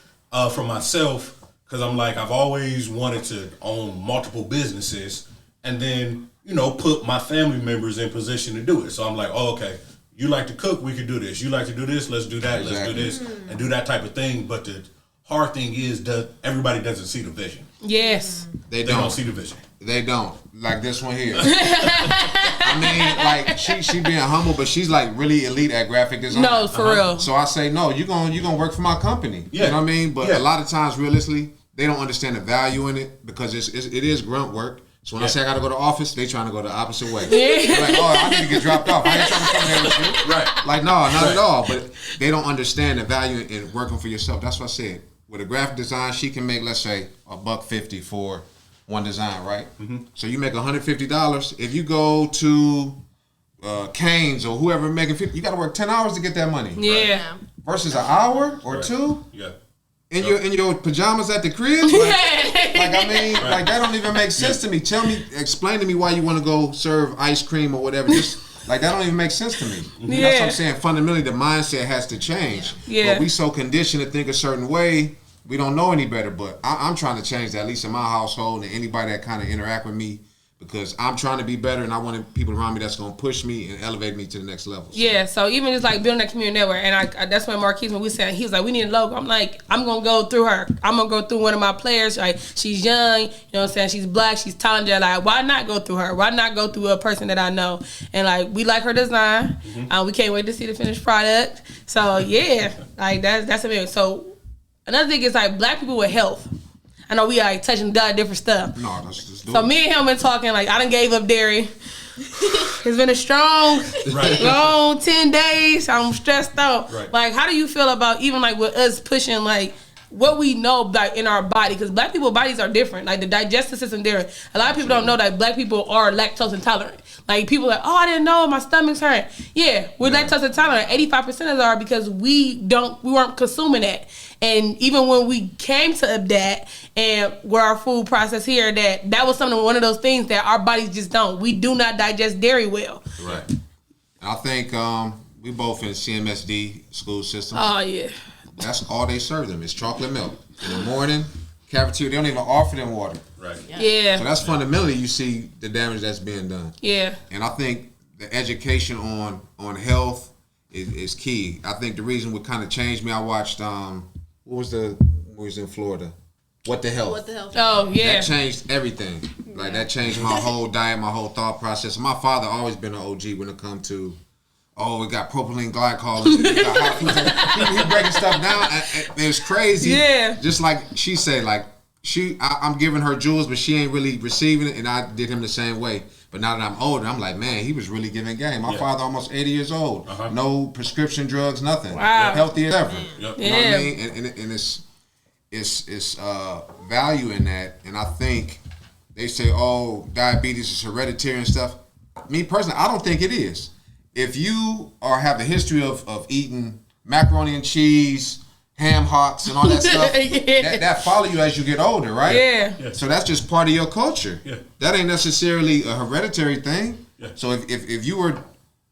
for myself, because I'm like, I've always wanted to own multiple businesses and then, you know, put my family members in position to do it. So I'm like, oh, okay. You like to cook, we could do this. You like to do this, let's do that, let's do this, and do that type of thing. But the hard thing is that everybody doesn't see the vision. Yes. They don't see the vision. They don't. Like this one here. I mean, like she being humble, but she's like really elite at graphic design. No, for real. So I say, no, you gonna work for my company. Yeah. You know what I mean? But a lot of times, realistically, they don't understand the value in it because it is grunt work. So when I say I gotta go to the office, they trying to go the opposite way. They're like, oh, I need to get dropped off. I ain't trying to come here with you. Right. Like, no, not at all. But they don't understand the value in working for yourself. That's what I said. With a graphic design, she can make, let's say, $150 for one design, right? So you make $150. If you go to Cane's or whoever making $50, you got to work 10 hours to get that money. Yeah. Right? Versus an hour or two. Yeah. In your pajamas at the crib, like I mean, like that don't even make sense to me. Explain to me why you want to go serve ice cream or whatever. Just like that don't even make sense to me. That's what I'm saying. Fundamentally, the mindset has to change. Yeah. But we so conditioned to think a certain way, we don't know any better. But I'm trying to change that, at least in my household and anybody that kind of interact with me. Because I'm trying to be better, and I want people around me that's going to push me and elevate me to the next level. So. Yeah, so even just like building that community network, and I that's when Marquise, when we said, he was like, we need a logo. I'm like, I'm going to go through her. I'm going to go through one of my players. Like, she's young, you know what I'm saying? She's black, she's talented. Like, why not go through her? Why not go through a person that I know? And like, we like her design. We can't wait to see the finished product. So yeah, like that's amazing. So another thing is like black people with health. I know we like touching different stuff. No, let's just do so it. me and him been talking like I done gave up dairy. It's been a strong, long 10 days. I'm stressed out. Right. Like, how do you feel about even like with us pushing like what we know like in our body? Because black people's bodies are different. Like the digestive system different. A lot of people don't know that black people are lactose intolerant. Like people are like, oh, I didn't know my stomach's hurt. Yeah, we're lactose intolerant. 85% of us are because we weren't consuming that. And even when we came to that and where our food process here, that was one of those things that our bodies just don't. We do not digest dairy well. Right. I think we both in CMSD school system. Oh yeah. That's all they serve them is chocolate milk in the morning. Cafeteria, they don't even offer them water. Right. Yeah. So that's fundamentally you see the damage that's being done. Yeah. And I think the education on health is key. I think the reason what kind of changed me, I watched what was the movies in Florida? What the Health? What the Health? Oh yeah. That changed everything. Like that changed my whole diet, my whole thought process. My father always been an OG when it comes to we got propylene glycol. We got hot foods. He breaking stuff down. It's crazy. Yeah. Just like she said, like I'm giving her jewels, but she ain't really receiving it, and I did him the same way. But now that I'm older, I'm like, man, he was really giving game. My father almost 80 years old. No prescription drugs, nothing. Wow. Healthy as ever. Yep. You know what I mean? And it's value in that. And I think they say, oh, diabetes is hereditary and stuff. Me personally, I don't think it is. If you have a history of eating macaroni and cheese, ham hocks and all that stuff. that follow you as you get older, right? Yeah. So that's just part of your culture. Yeah. That ain't necessarily a hereditary thing. Yeah. So if you were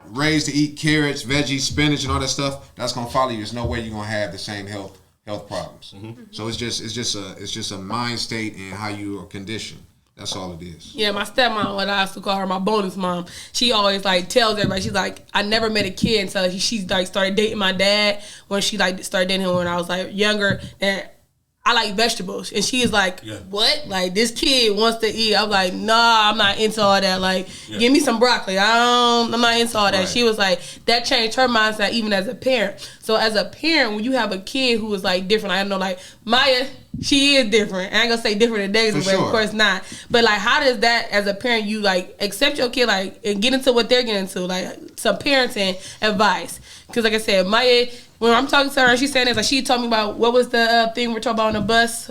raised to eat carrots, veggies, spinach, and all that stuff, that's gonna follow you. There's no way you're gonna have the same health problems. Mm-hmm. So it's just a mind state and how you are conditioned. That's all it is. Yeah, my stepmom, what I used to call her, my bonus mom, she always like tells everybody, she's like, I never met a kid until she like started dating my dad when she like started dating him when I was like younger, and I like vegetables. And she is like, what? Like, this kid wants to eat. I'm like, nah, I'm not into all that. Like, give me some broccoli. I'm not into all that. Right. She was like, that changed her mindset even as a parent. So as a parent, when you have a kid who is like different, I know like Maya, she is different. I ain't gonna say different than Daisy, but of course not. But like, how does that as a parent, you like accept your kid like and get into what they're getting into, like some parenting advice? Because like I said, Maya, when I'm talking to her, she's saying this, like she told me about what was the thing we're talking about on the bus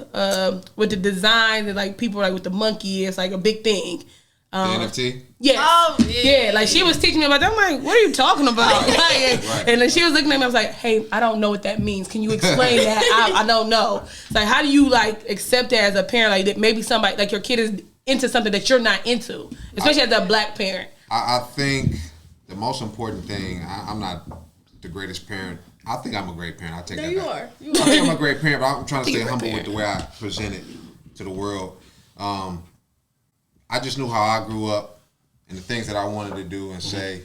with the designs and like people like with the monkey. It's like a big thing. The NFT? Yes. Oh, yeah. Like she was teaching me about that. I'm like, what are you talking about? Like, right. And then she was looking at me. I was like, hey, I don't know what that means. Can you explain that? I don't know. It's like, how do you like accept that as a parent? Like that maybe somebody like your kid is into something that you're not into, especially as a black parent. I think the most important thing. I'm not the greatest parent. I think I'm a great parent. I'll take that back. You are. I think I'm a great parent, but I'm trying to stay humble with the way I present it to the world. I just knew how I grew up and the things that I wanted to do and say.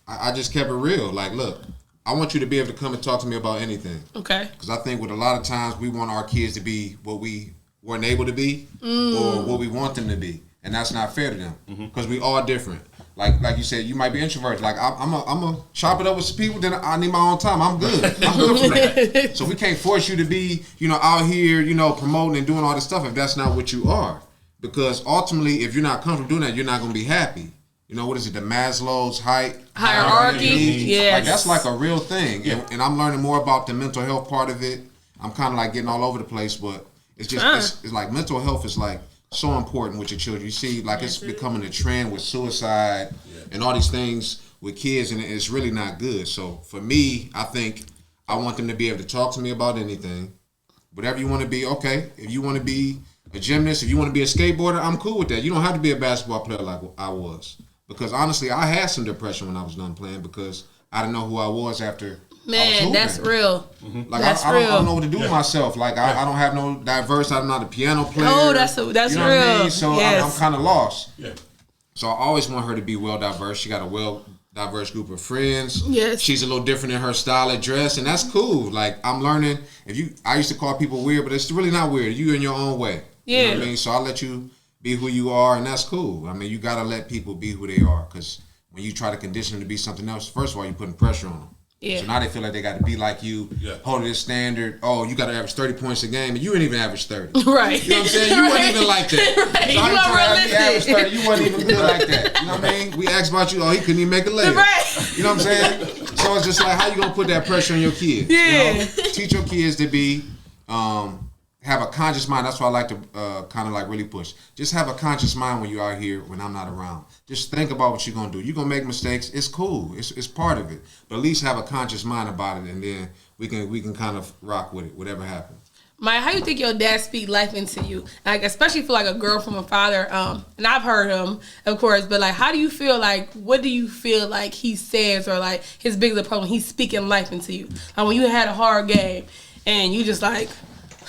I just kept it real. Like, look, I want you to be able to come and talk to me about anything. Okay. Because I think with a lot of times we want our kids to be what we weren't able to be or what we want them to be. And that's not fair to them because we all different. Like you said, you might be introverted. Like I'm a chop it up with some people. Then I need my own time. I'm good. I'm good for that. So we can't force you to be, out here, promoting and doing all this stuff if that's not what you are. Because ultimately, if you're not comfortable doing that, you're not going to be happy. What is it? The Maslow's hierarchy. Yes. Like that's like a real thing. Yeah. And I'm learning more about the mental health part of it. I'm kind of like getting all over the place, but it's just it's like mental health is like so important with your children. You see, like it's becoming a trend with suicide and all these things with kids, and it's really not good. So for me, I think I want them to be able to talk to me about anything. Whatever you want to be, okay. If you want to be a gymnast, if you want to be a skateboarder, I'm cool with that. You don't have to be a basketball player like I was. Because honestly, I had some depression when I was done playing because I didn't know who I was after. Man, that's real. Like that's I real. don't know what to do with myself. Like I don't have no diverse. I'm not a piano player. Oh, that's real. What I mean? So yes. I'm kind of lost. Yeah. So I always want her to be well diverse. She got a well diverse group of friends. Yes. She's a little different in her style of dress, and that's cool. Like I'm learning. I used to call people weird, but it's really not weird. You in your own way. Yeah. You know what I mean? So I'll let you be who you are, and that's cool. I mean, you gotta let people be who they are, because when you try to condition them to be something else, first of all, you're putting pressure on them. Yeah. So now they feel like they got to be like you, holding this standard. Oh, you got to average 30 points a game, and you ain't even average 30. Right. You know what I'm saying? You wasn't even like that. Right. So You average 30, unrealistic. you wasn't even good like that. You know what I mean? We asked about you. Oh, he couldn't even make a layup. Right. You know what I'm saying? So it's just like, how you gonna put that pressure on your kids? Yeah. Teach your kids to be, have a conscious mind. That's why I like to kind of like really push. Just have a conscious mind when you're out here when I'm not around. Just think about what you're gonna do. You're gonna make mistakes. It's cool. It's part of it. But at least have a conscious mind about it, and then we can kind of rock with it, whatever happens. Maya, how you think your dad speak life into you? Like, especially for like a girl from a father, and I've heard him, of course, but like, how do you feel like, what do you feel like he says, or like his biggest approach when he's speaking life into you? Like when you had a hard game and you just like,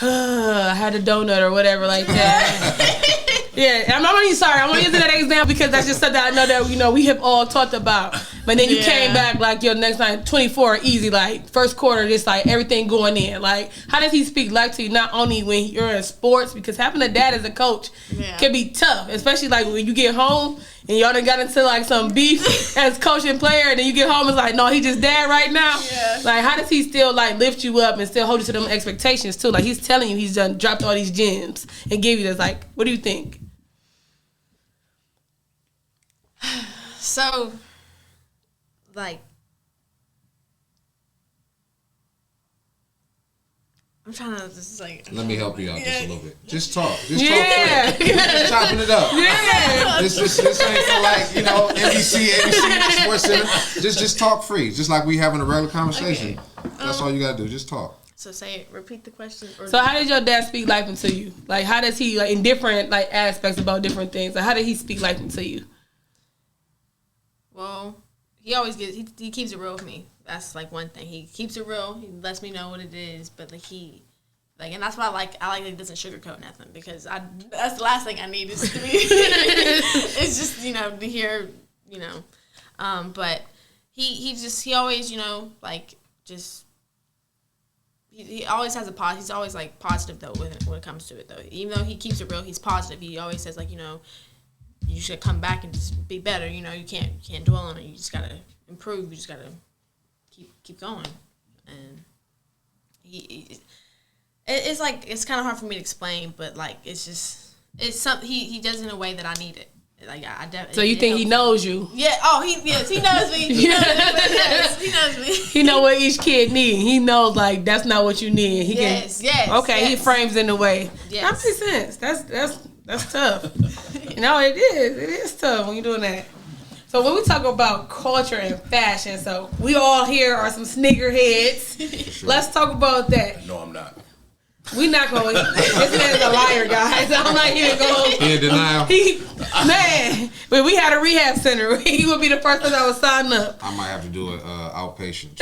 I had a donut or whatever like that. Yeah, I'm only sorry. I'm only using that example because that's just something I know that we have all talked about. But then you came back like your next night 24 easy, like first quarter, just like everything going in. Like, how does he speak life to you? Not only when you're in sports, because having a dad as a coach can be tough, especially like when you get home and y'all done got into like some beef as coach and player, and then you get home and it's like, no, he just dad right now. Yeah. Like, how does he still like lift you up and still hold you to them expectations too? Like, he's telling you he's done dropped all these gems and give you this. Like, what do you think? So, like, I'm trying to just like. Let me help you out just a little bit. Just talk. Just Yeah. talk. Just chopping it up. Yeah. This ain't for like, ABC, Sports Center. Just talk free. Just like we having a regular conversation. Okay. That's all you gotta do. Just talk. So repeat the question. So how did your dad speak life into you? Like, how does he, like, in different, like, aspects about different things? Like, how did he speak life into you? Well, he always he keeps it real with me. That's, like, one thing. He keeps it real. He lets me know what it is. But, like, and that's why I like that he doesn't sugarcoat nothing, because that's the last thing I need is to be, it's just, you know, to hear, you know. But he always, you know, like, just, he always has he's always, like, positive, though, when it comes to it, though. Even though he keeps it real, he's positive. He always says, like, you know, you should come back and just be better. You know, you can't dwell on it. You just gotta improve. You just gotta keep going. And it's like, it's kind of hard for me to explain, but, like, it's something he does in a way that I need it. Like, so you think he knows you? Yeah. Oh, he knows me. He knows me. He know what each kid need. He knows, like, that's not what you need. Yes. Okay, yes. He frames in a way. Yes. That makes sense. That's tough. You know, it is. It is tough when you're doing that. So when we talk about culture and fashion, so we all here are some sneakerheads. Sure. Let's talk about that. No, I'm not. We not going. This man's a liar, guys. I'm not even going. He in denial. Man, when we had a rehab center, he would be the first person that would sign up. I might have to do it outpatient.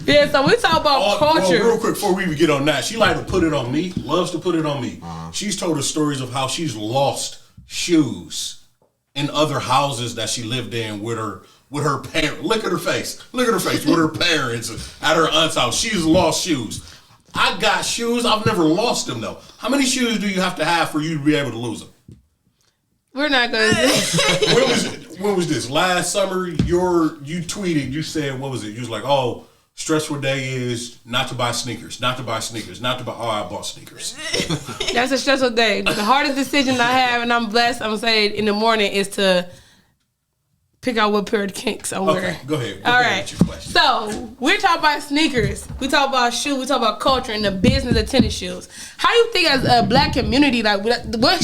Yeah, so we talk about culture. Real quick before we even get on that, she like to put it on me. Loves to put it on me. She's told us stories of how she's lost shoes in other houses that she lived in with her parents. Look at her face with her parents at her aunt's house. She's lost shoes. I got shoes. I've never lost them, though. How many shoes do you have to have for you to be able to lose them? We're not going to. When was this? Last summer, you tweeted, you said, what was it? You was like, oh, stressful day is not to buy sneakers, oh, I bought sneakers. That's a stressful day. The hardest decision I have, and I'm blessed, I'm going to say it in the morning, is to pick out what pair of kinks I'm wearing. Okay, go ahead. All right. So we're talking about sneakers. We talk about shoes. We talk about culture and the business of tennis shoes. How do you think, as a black community, like,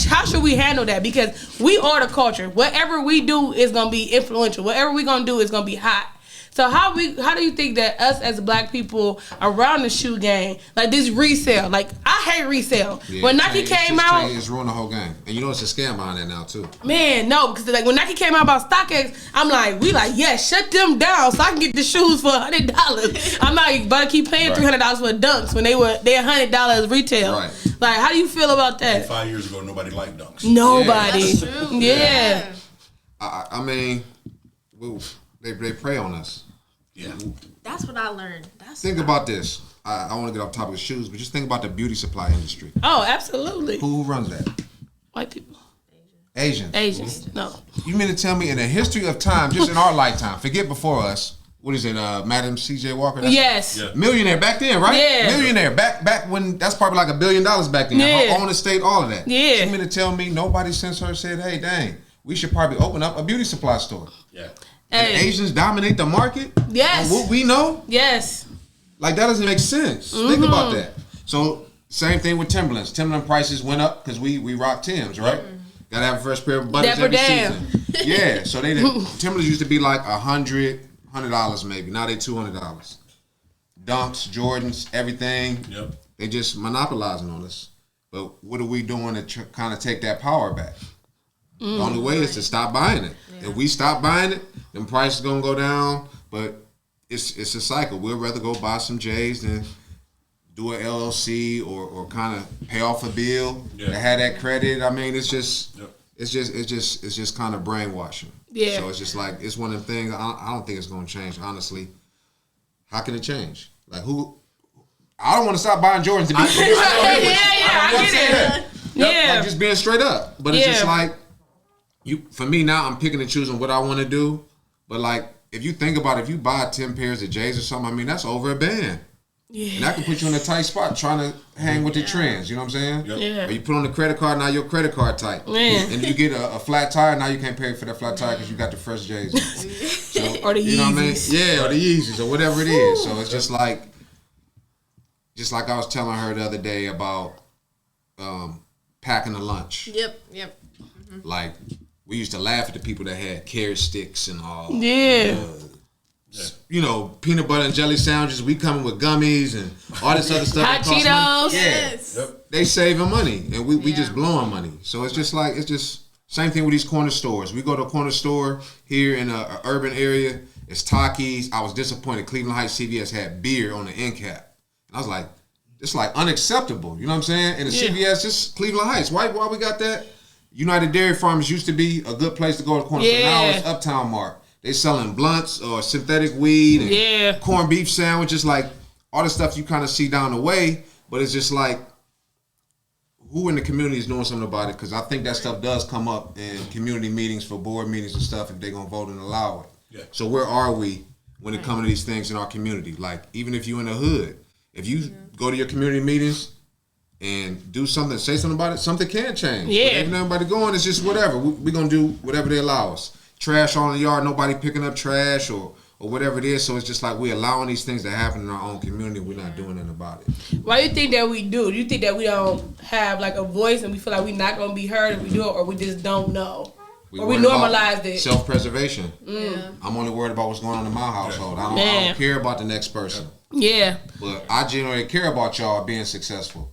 how should we handle that? Because we are the culture. Whatever we do is gonna be influential. Whatever we're gonna do is gonna be hot. So how do you think that us as black people around the shoe game, like this resale, like I hate resale. Yeah, when Nike came out, it's ruined the whole game, and you know it's a scam behind that now too. Man, no, because like when Nike came out about StockX, I'm like, yeah, shut them down so I can get the shoes for $100. I'm not about to keep paying $300 for Dunks when they're $100 retail. Right. Like, how do you feel about that? 5 years ago, nobody liked Dunks. Nobody. Yeah, that's true. Yeah. I mean, they prey on us. Yeah. That's what I learned. Think about this. I want to get off topic of shoes, but just think about the beauty supply industry. Oh, absolutely. Who runs that? White people. Asians. No. You mean to tell me in the history of time, just in our lifetime, forget before us, what is it, Madam C.J. Walker? Yes. Yeah. Millionaire back then, right? Yeah. Millionaire. Back when, that's probably like $1 billion back then. Yeah. Her own estate, all of that. Yeah. You mean to tell me nobody since her said, hey, dang, we should probably open up a beauty supply store. Yeah. And Asians dominate the market? Yes. On what we know? Yes. Like, that doesn't make sense. Mm-hmm. Think about that. So, same thing with Timberlands. Timberland prices went up because we rock Timbs, right? Mm-hmm. Gotta have a fresh pair of buttons every season. Yeah, so Timberlands used to be like $100 maybe. Now they $200. Dunks, Jordans, everything. Yep. They just monopolizing on us. But what are we doing to kind of take that power back? The only way is to stop buying it. Yeah. If we stop buying it, then prices gonna go down. But it's a cycle. We'd rather go buy some J's than do an LLC or kind of pay off a bill to have that credit. I mean, it's just kind of brainwashing. Yeah. So it's just like, it's one of them things. I don't think it's gonna change. Honestly, how can it change? Like who? I don't want to stop buying Jordans to be. I get it. Yeah. Like just being straight up. But it's just like. For me now, I'm picking and choosing what I want to do. But like, if you think about it, if you buy 10 pairs of J's or something, I mean, that's over $1,000. Yeah. And that can put you in a tight spot trying to hang with the trends. You know what I'm saying? Yep. Yeah. Or you put on the credit card, now your credit card tight. And you get a flat tire, now you can't pay for that flat tire because you got the fresh J's. So, or the Yeezys. You know what I mean? Yeah, or the Yeezys or whatever it is. So it's just like I was telling her the other day about packing a lunch. Yep. Mm-hmm. Like, we used to laugh at the people that had carrot sticks and all. Yeah. peanut butter and jelly sandwiches. We coming with gummies and all this other stuff. Hot Cheetos. Yes. Yep. They saving money, and we just blowing money. So it's just same thing with these corner stores. We go to a corner store here in a urban area. It's Takis. I was disappointed. Cleveland Heights CVS had beer on the end cap. And I was like, it's like unacceptable. You know what I'm saying? And the CVS, just Cleveland Heights. Why we got that? United Dairy Farmers used to be a good place to go to the corner store. Now it's Uptown Mart. They selling blunts or synthetic weed and corned beef sandwiches, like all the stuff you kind of see down the way. But it's just like, who in the community is doing something about it? Because I think that stuff does come up in community meetings for board meetings and stuff if they're going to vote and allow it. Yeah. So where are we when it comes to these things in our community? Like, even if you're in the hood, if you go to your community meetings and do something, say something about it, something can change. Yeah. But if nobody going, it's just whatever. We're going to do whatever they allow us. Trash all in the yard, nobody picking up trash or whatever it is. So it's just like we're allowing these things to happen in our own community. We're not doing anything about it. Why do you think that we do? Do you think that we don't have like a voice and we feel like we're not going to be heard if we do it, or we just don't know? Or we normalized it? Self-preservation. I'm only worried about what's going on in my household. I don't care about the next person. Yeah. But I genuinely care about y'all being successful.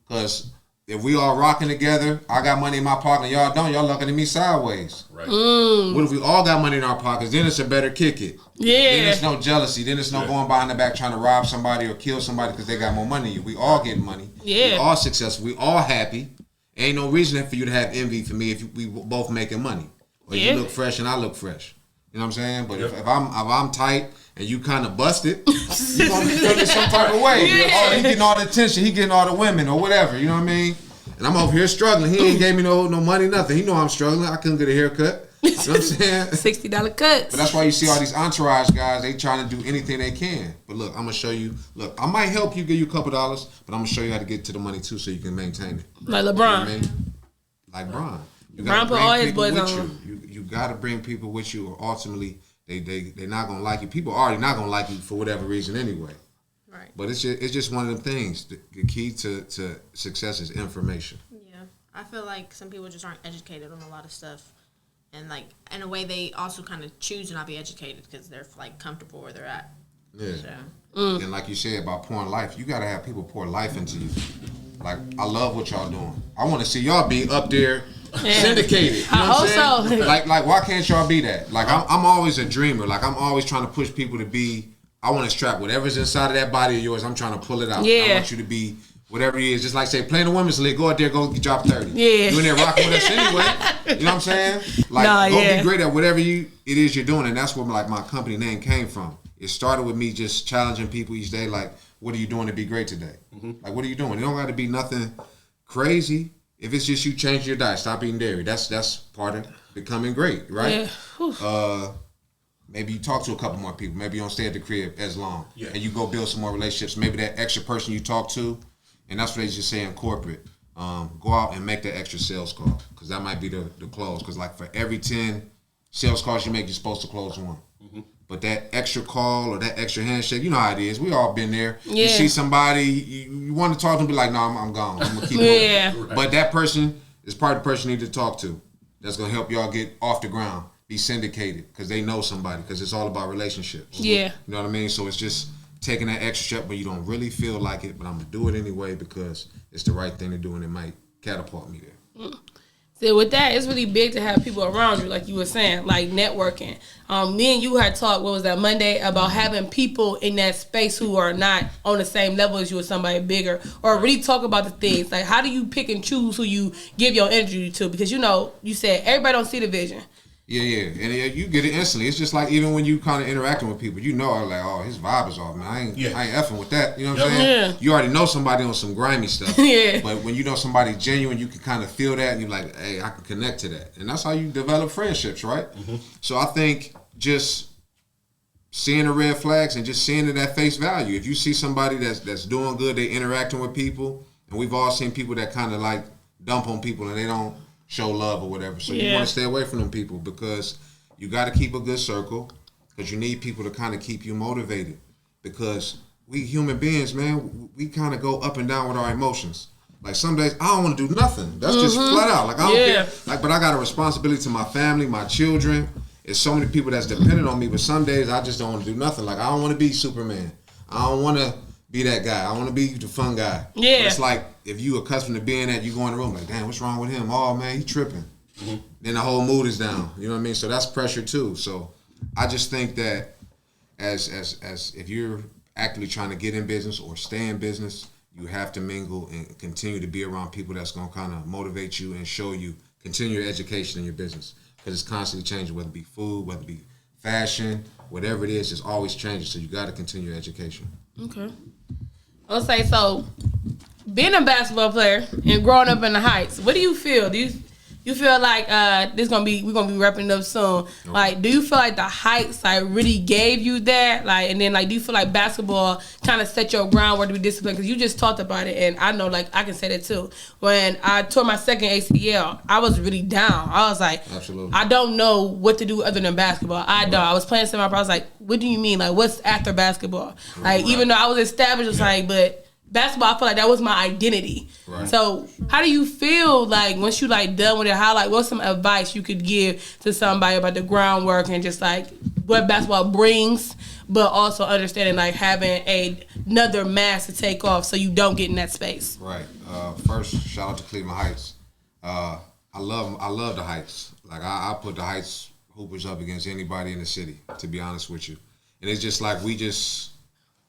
Because if we all rocking together, I got money in my pocket and y'all don't, y'all looking at me sideways. Right. What if we all got money in our pockets? Then it's a better kick it. Yeah. Then it's no jealousy. Then it's no going behind the back trying to rob somebody or kill somebody because they got more money than you. We all get money. Yeah. We all successful. We all happy. Ain't no reason for you to have envy for me if we both making money. Or you look fresh and I look fresh. You know what I'm saying? But if I'm tight and you kind of busted, you gonna be feeling some type of way. Oh, he getting all the attention, he getting all the women or whatever. You know what I mean? And I'm over here struggling. He ain't gave me no money, nothing. He know I'm struggling. I couldn't get a haircut. You know what I'm saying? $60 cuts. But that's why you see all these entourage guys. They trying to do anything they can. But look, I'm gonna show you. Look, I might help you, give you a couple dollars, but I'm gonna show you how to get to the money too, so you can maintain it. Like LeBron. You know what I mean? Like Bron. Bron put all his boys on. You got to bring people with you, or ultimately they're not gonna like you. People are already not gonna like you for whatever reason anyway. Right. But it's just one of them things. The key to success is information. Yeah, I feel like some people just aren't educated on a lot of stuff, and like in a way they also kind of choose to not be educated because they're like comfortable where they're at. Yeah. So. And like you said about pouring life, you gotta have people pour life into you. Like, I love what y'all doing. I want to see y'all be up there. Syndicated. You know what I'm saying? Like, why can't y'all be that? Like, I'm always a dreamer. Like, I'm always trying to push people to be. I want to strap whatever's inside of that body of yours. I'm trying to pull it out. Yeah. I want you to be whatever it is. Just like say, playing the women's league. Go out there, go drop 30. Yeah. You in there rocking with us anyway. You know what I'm saying? Like, go be great at whatever it is you're doing. And that's where like my company name came from. It started with me just challenging people each day. Like, what are you doing to be great today? Like, what are you doing? It don't got to be nothing crazy. If it's just you changing your diet, stop eating dairy. That's part of becoming great, right? Yeah. Maybe you talk to a couple more people. Maybe you don't stay at the crib as long. Yeah. And you go build some more relationships. Maybe that extra person you talk to, and that's what they just say in corporate, go out and make that extra sales call, because that might be the close. Because like for every 10 sales calls you make, you're supposed to close one. But that extra call or that extra handshake, you know how it is. We all been there. Yeah. You see somebody, you want to talk to them, be like, no, I'm gone. I'm going to keep moving. Right. But that person is probably the person you need to talk to. That's going to help y'all get off the ground, be syndicated, because they know somebody, because it's all about relationships. Yeah. You know what I mean? So it's just taking that extra step, but you don't really feel like it, but I'm going to do it anyway because it's the right thing to do, and it might catapult me there. So with that, it's really big to have people around you, like you were saying, like networking. Me and you had talked, what was that, Monday, about having people in that space who are not on the same level as you or somebody bigger, or really talk about the things. Like, how do you pick and choose who you give your energy to? Because, you know, you said everybody don't see the vision. Yeah. And you get it instantly. It's just like even when you kind of interacting with people, you know, like, oh, his vibe is off, man. I ain't effing with that. You know what I'm saying? Yeah. You already know somebody on some grimy stuff. Yeah. But when you know somebody genuine, you can kind of feel that, and you're like, hey, I can connect to that. And that's how you develop friendships, right? So I think just seeing the red flags and just seeing it at face value. If you see somebody that's doing good, they interacting with people, and we've all seen people that kind of like dump on people and they don't show love or whatever. So you want to stay away from them people, because you got to keep a good circle, because you need people to kind of keep you motivated, because we human beings, man, we kind of go up and down with our emotions. Like some days I don't want to do nothing. That's just flat out. Like I don't care. Like, but I got a responsibility to my family, my children, it's so many people that's dependent on me, but some days I just don't want to do nothing. Like, I don't want to be Superman. I don't want to be that guy. I want to be the fun guy. Yeah. But it's like, if you accustomed to being that, you go in the room like, damn, what's wrong with him? Oh, man, he tripping. Mm-hmm. Then the whole mood is down. You know what I mean? So that's pressure too. So I just think that as if you're actively trying to get in business or stay in business, you have to mingle and continue to be around people that's going to kind of motivate you and show you, continue your education in your business. Because it's constantly changing, whether it be food, whether it be fashion, whatever it is, it's always changing. So you got to continue your education. Okay. I'll say, so being a basketball player and growing up in the Heights, what do you feel? Do you feel like we're gonna be wrapping up soon? Okay. Like, do you feel like the Heights like really gave you that? Like, and then like, do you feel like basketball kind of set your groundwork to be disciplined? Because you just talked about it, and I know like I can say that too. When I tore my second ACL, I was really down. I was like, absolutely, I don't know what to do other than basketball. I don't. I was playing semi. I was like, what do you mean? Like, what's after basketball? Like, even though I was established, it's like, but basketball, I feel like that was my identity. Right. So how do you feel like once you like done with it? How like what's some advice you could give to somebody about the groundwork and just like what basketball brings, but also understanding like having another mask to take off so you don't get in that space? Right. First, shout out to Cleveland Heights. I love the Heights. Like I put the Heights hoopers up against anybody in the city, to be honest with you. And it's just like we just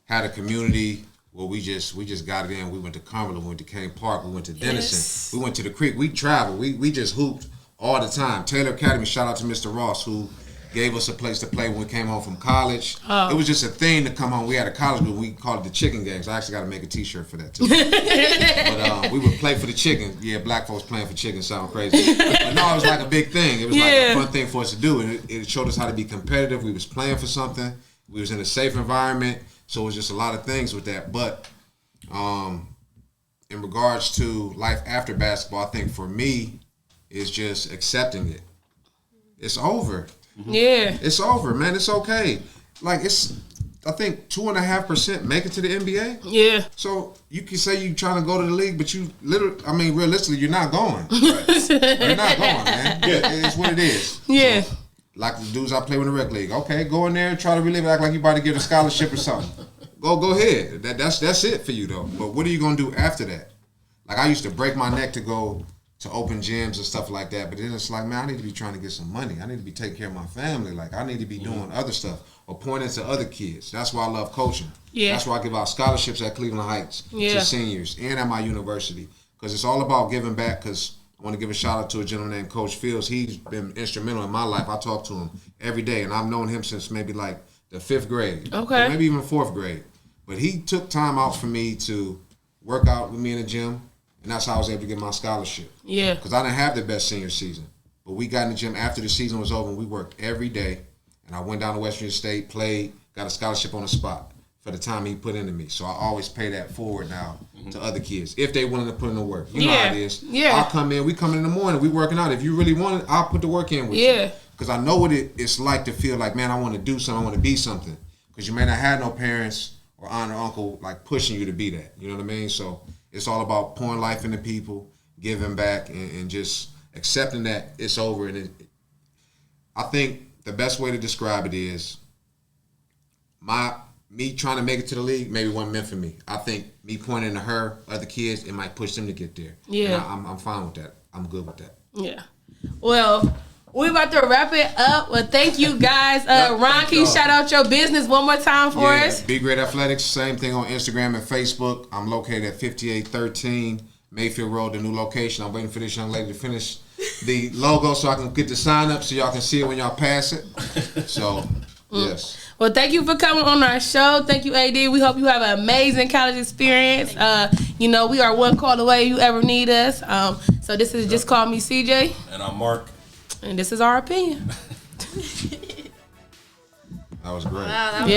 had a community. Well, we just got it in. We went to Cumberland, we went to Kane Park, we went to Denison, yes. We went to the Creek. We traveled. We just hooped all the time. Taylor Academy, shout out to Mr. Ross, who gave us a place to play when we came home from college. Oh. It was just a thing to come home. We had a college group. We called it the Chicken Games. I actually got to make a T-shirt for that, too. But we would play for the chicken. Yeah, black folks playing for chicken sound crazy. But no, it was like a big thing. It was like a fun thing for us to do. And it showed us how to be competitive. We was playing for something. We was in a safe environment. So it was just a lot of things with that. But in regards to life after basketball, I think for me, it's just accepting it. It's over. Yeah. It's over, man. It's okay. Like, I think 2.5% make it to the NBA. Yeah. So you can say you're trying to go to the league, but realistically, you're not going. Right? You're not going, man. It's what it is. Yeah. So, like the dudes I play with in the rec league. Okay, go in there and try to relive it, act like you about to get a scholarship or something. Go ahead. That's it for you though. But what are you gonna do after that? Like I used to break my neck to go to open gyms and stuff like that, but then it's like, man, I need to be trying to get some money. I need to be taking care of my family. Like I need to be doing other stuff or pointing to other kids. That's why I love coaching. Yeah. That's why I give out scholarships at Cleveland Heights to seniors and at my university because it's all about giving back. Because I want to give a shout out to a gentleman named Coach Fields. He's been instrumental in my life. I talk to him every day, and I've known him since maybe like the 5th grade, or maybe even 4th grade. But he took time out for me to work out with me in the gym, and that's how I was able to get my scholarship. Yeah. Because I didn't have the best senior season. But we got in the gym after the season was over, and we worked every day. And I went down to Western State, played, got a scholarship on the spot for the time he put into me. So I always pay that forward now to other kids if they willing to put in the work. You know how it is. Yeah. I'll come in, we come in the morning, we working out. If you really want it, I'll put the work in with you. Because I know what it's like to feel like, man, I want to do something, I want to be something. Because you may not have no parents or aunt or uncle like pushing you to be that. You know what I mean? So it's all about pouring life into people, giving back, and just accepting that it's over. And I think the best way to describe it is me trying to make it to the league maybe wasn't meant for me. I think me pointing to her, other kids, it might push them to get there. Yeah. And I'm fine with that. I'm good with that. Yeah. Well, we're about to wrap it up. Well, thank you guys. Ron, can you shout out your business one more time for us? Be Great Athletics. Same thing on Instagram and Facebook. I'm located at 5813 Mayfield Road, the new location. I'm waiting for this young lady to finish the logo so I can get the sign up so y'all can see it when y'all pass it. So, yes. Well, thank you for coming on our show. Thank you, AD. We hope you have an amazing college experience. We are one call away if you ever need us. So this is Just Call Me CJ. And I'm Mark. And this is our opinion. That was great. Wow, that was awesome.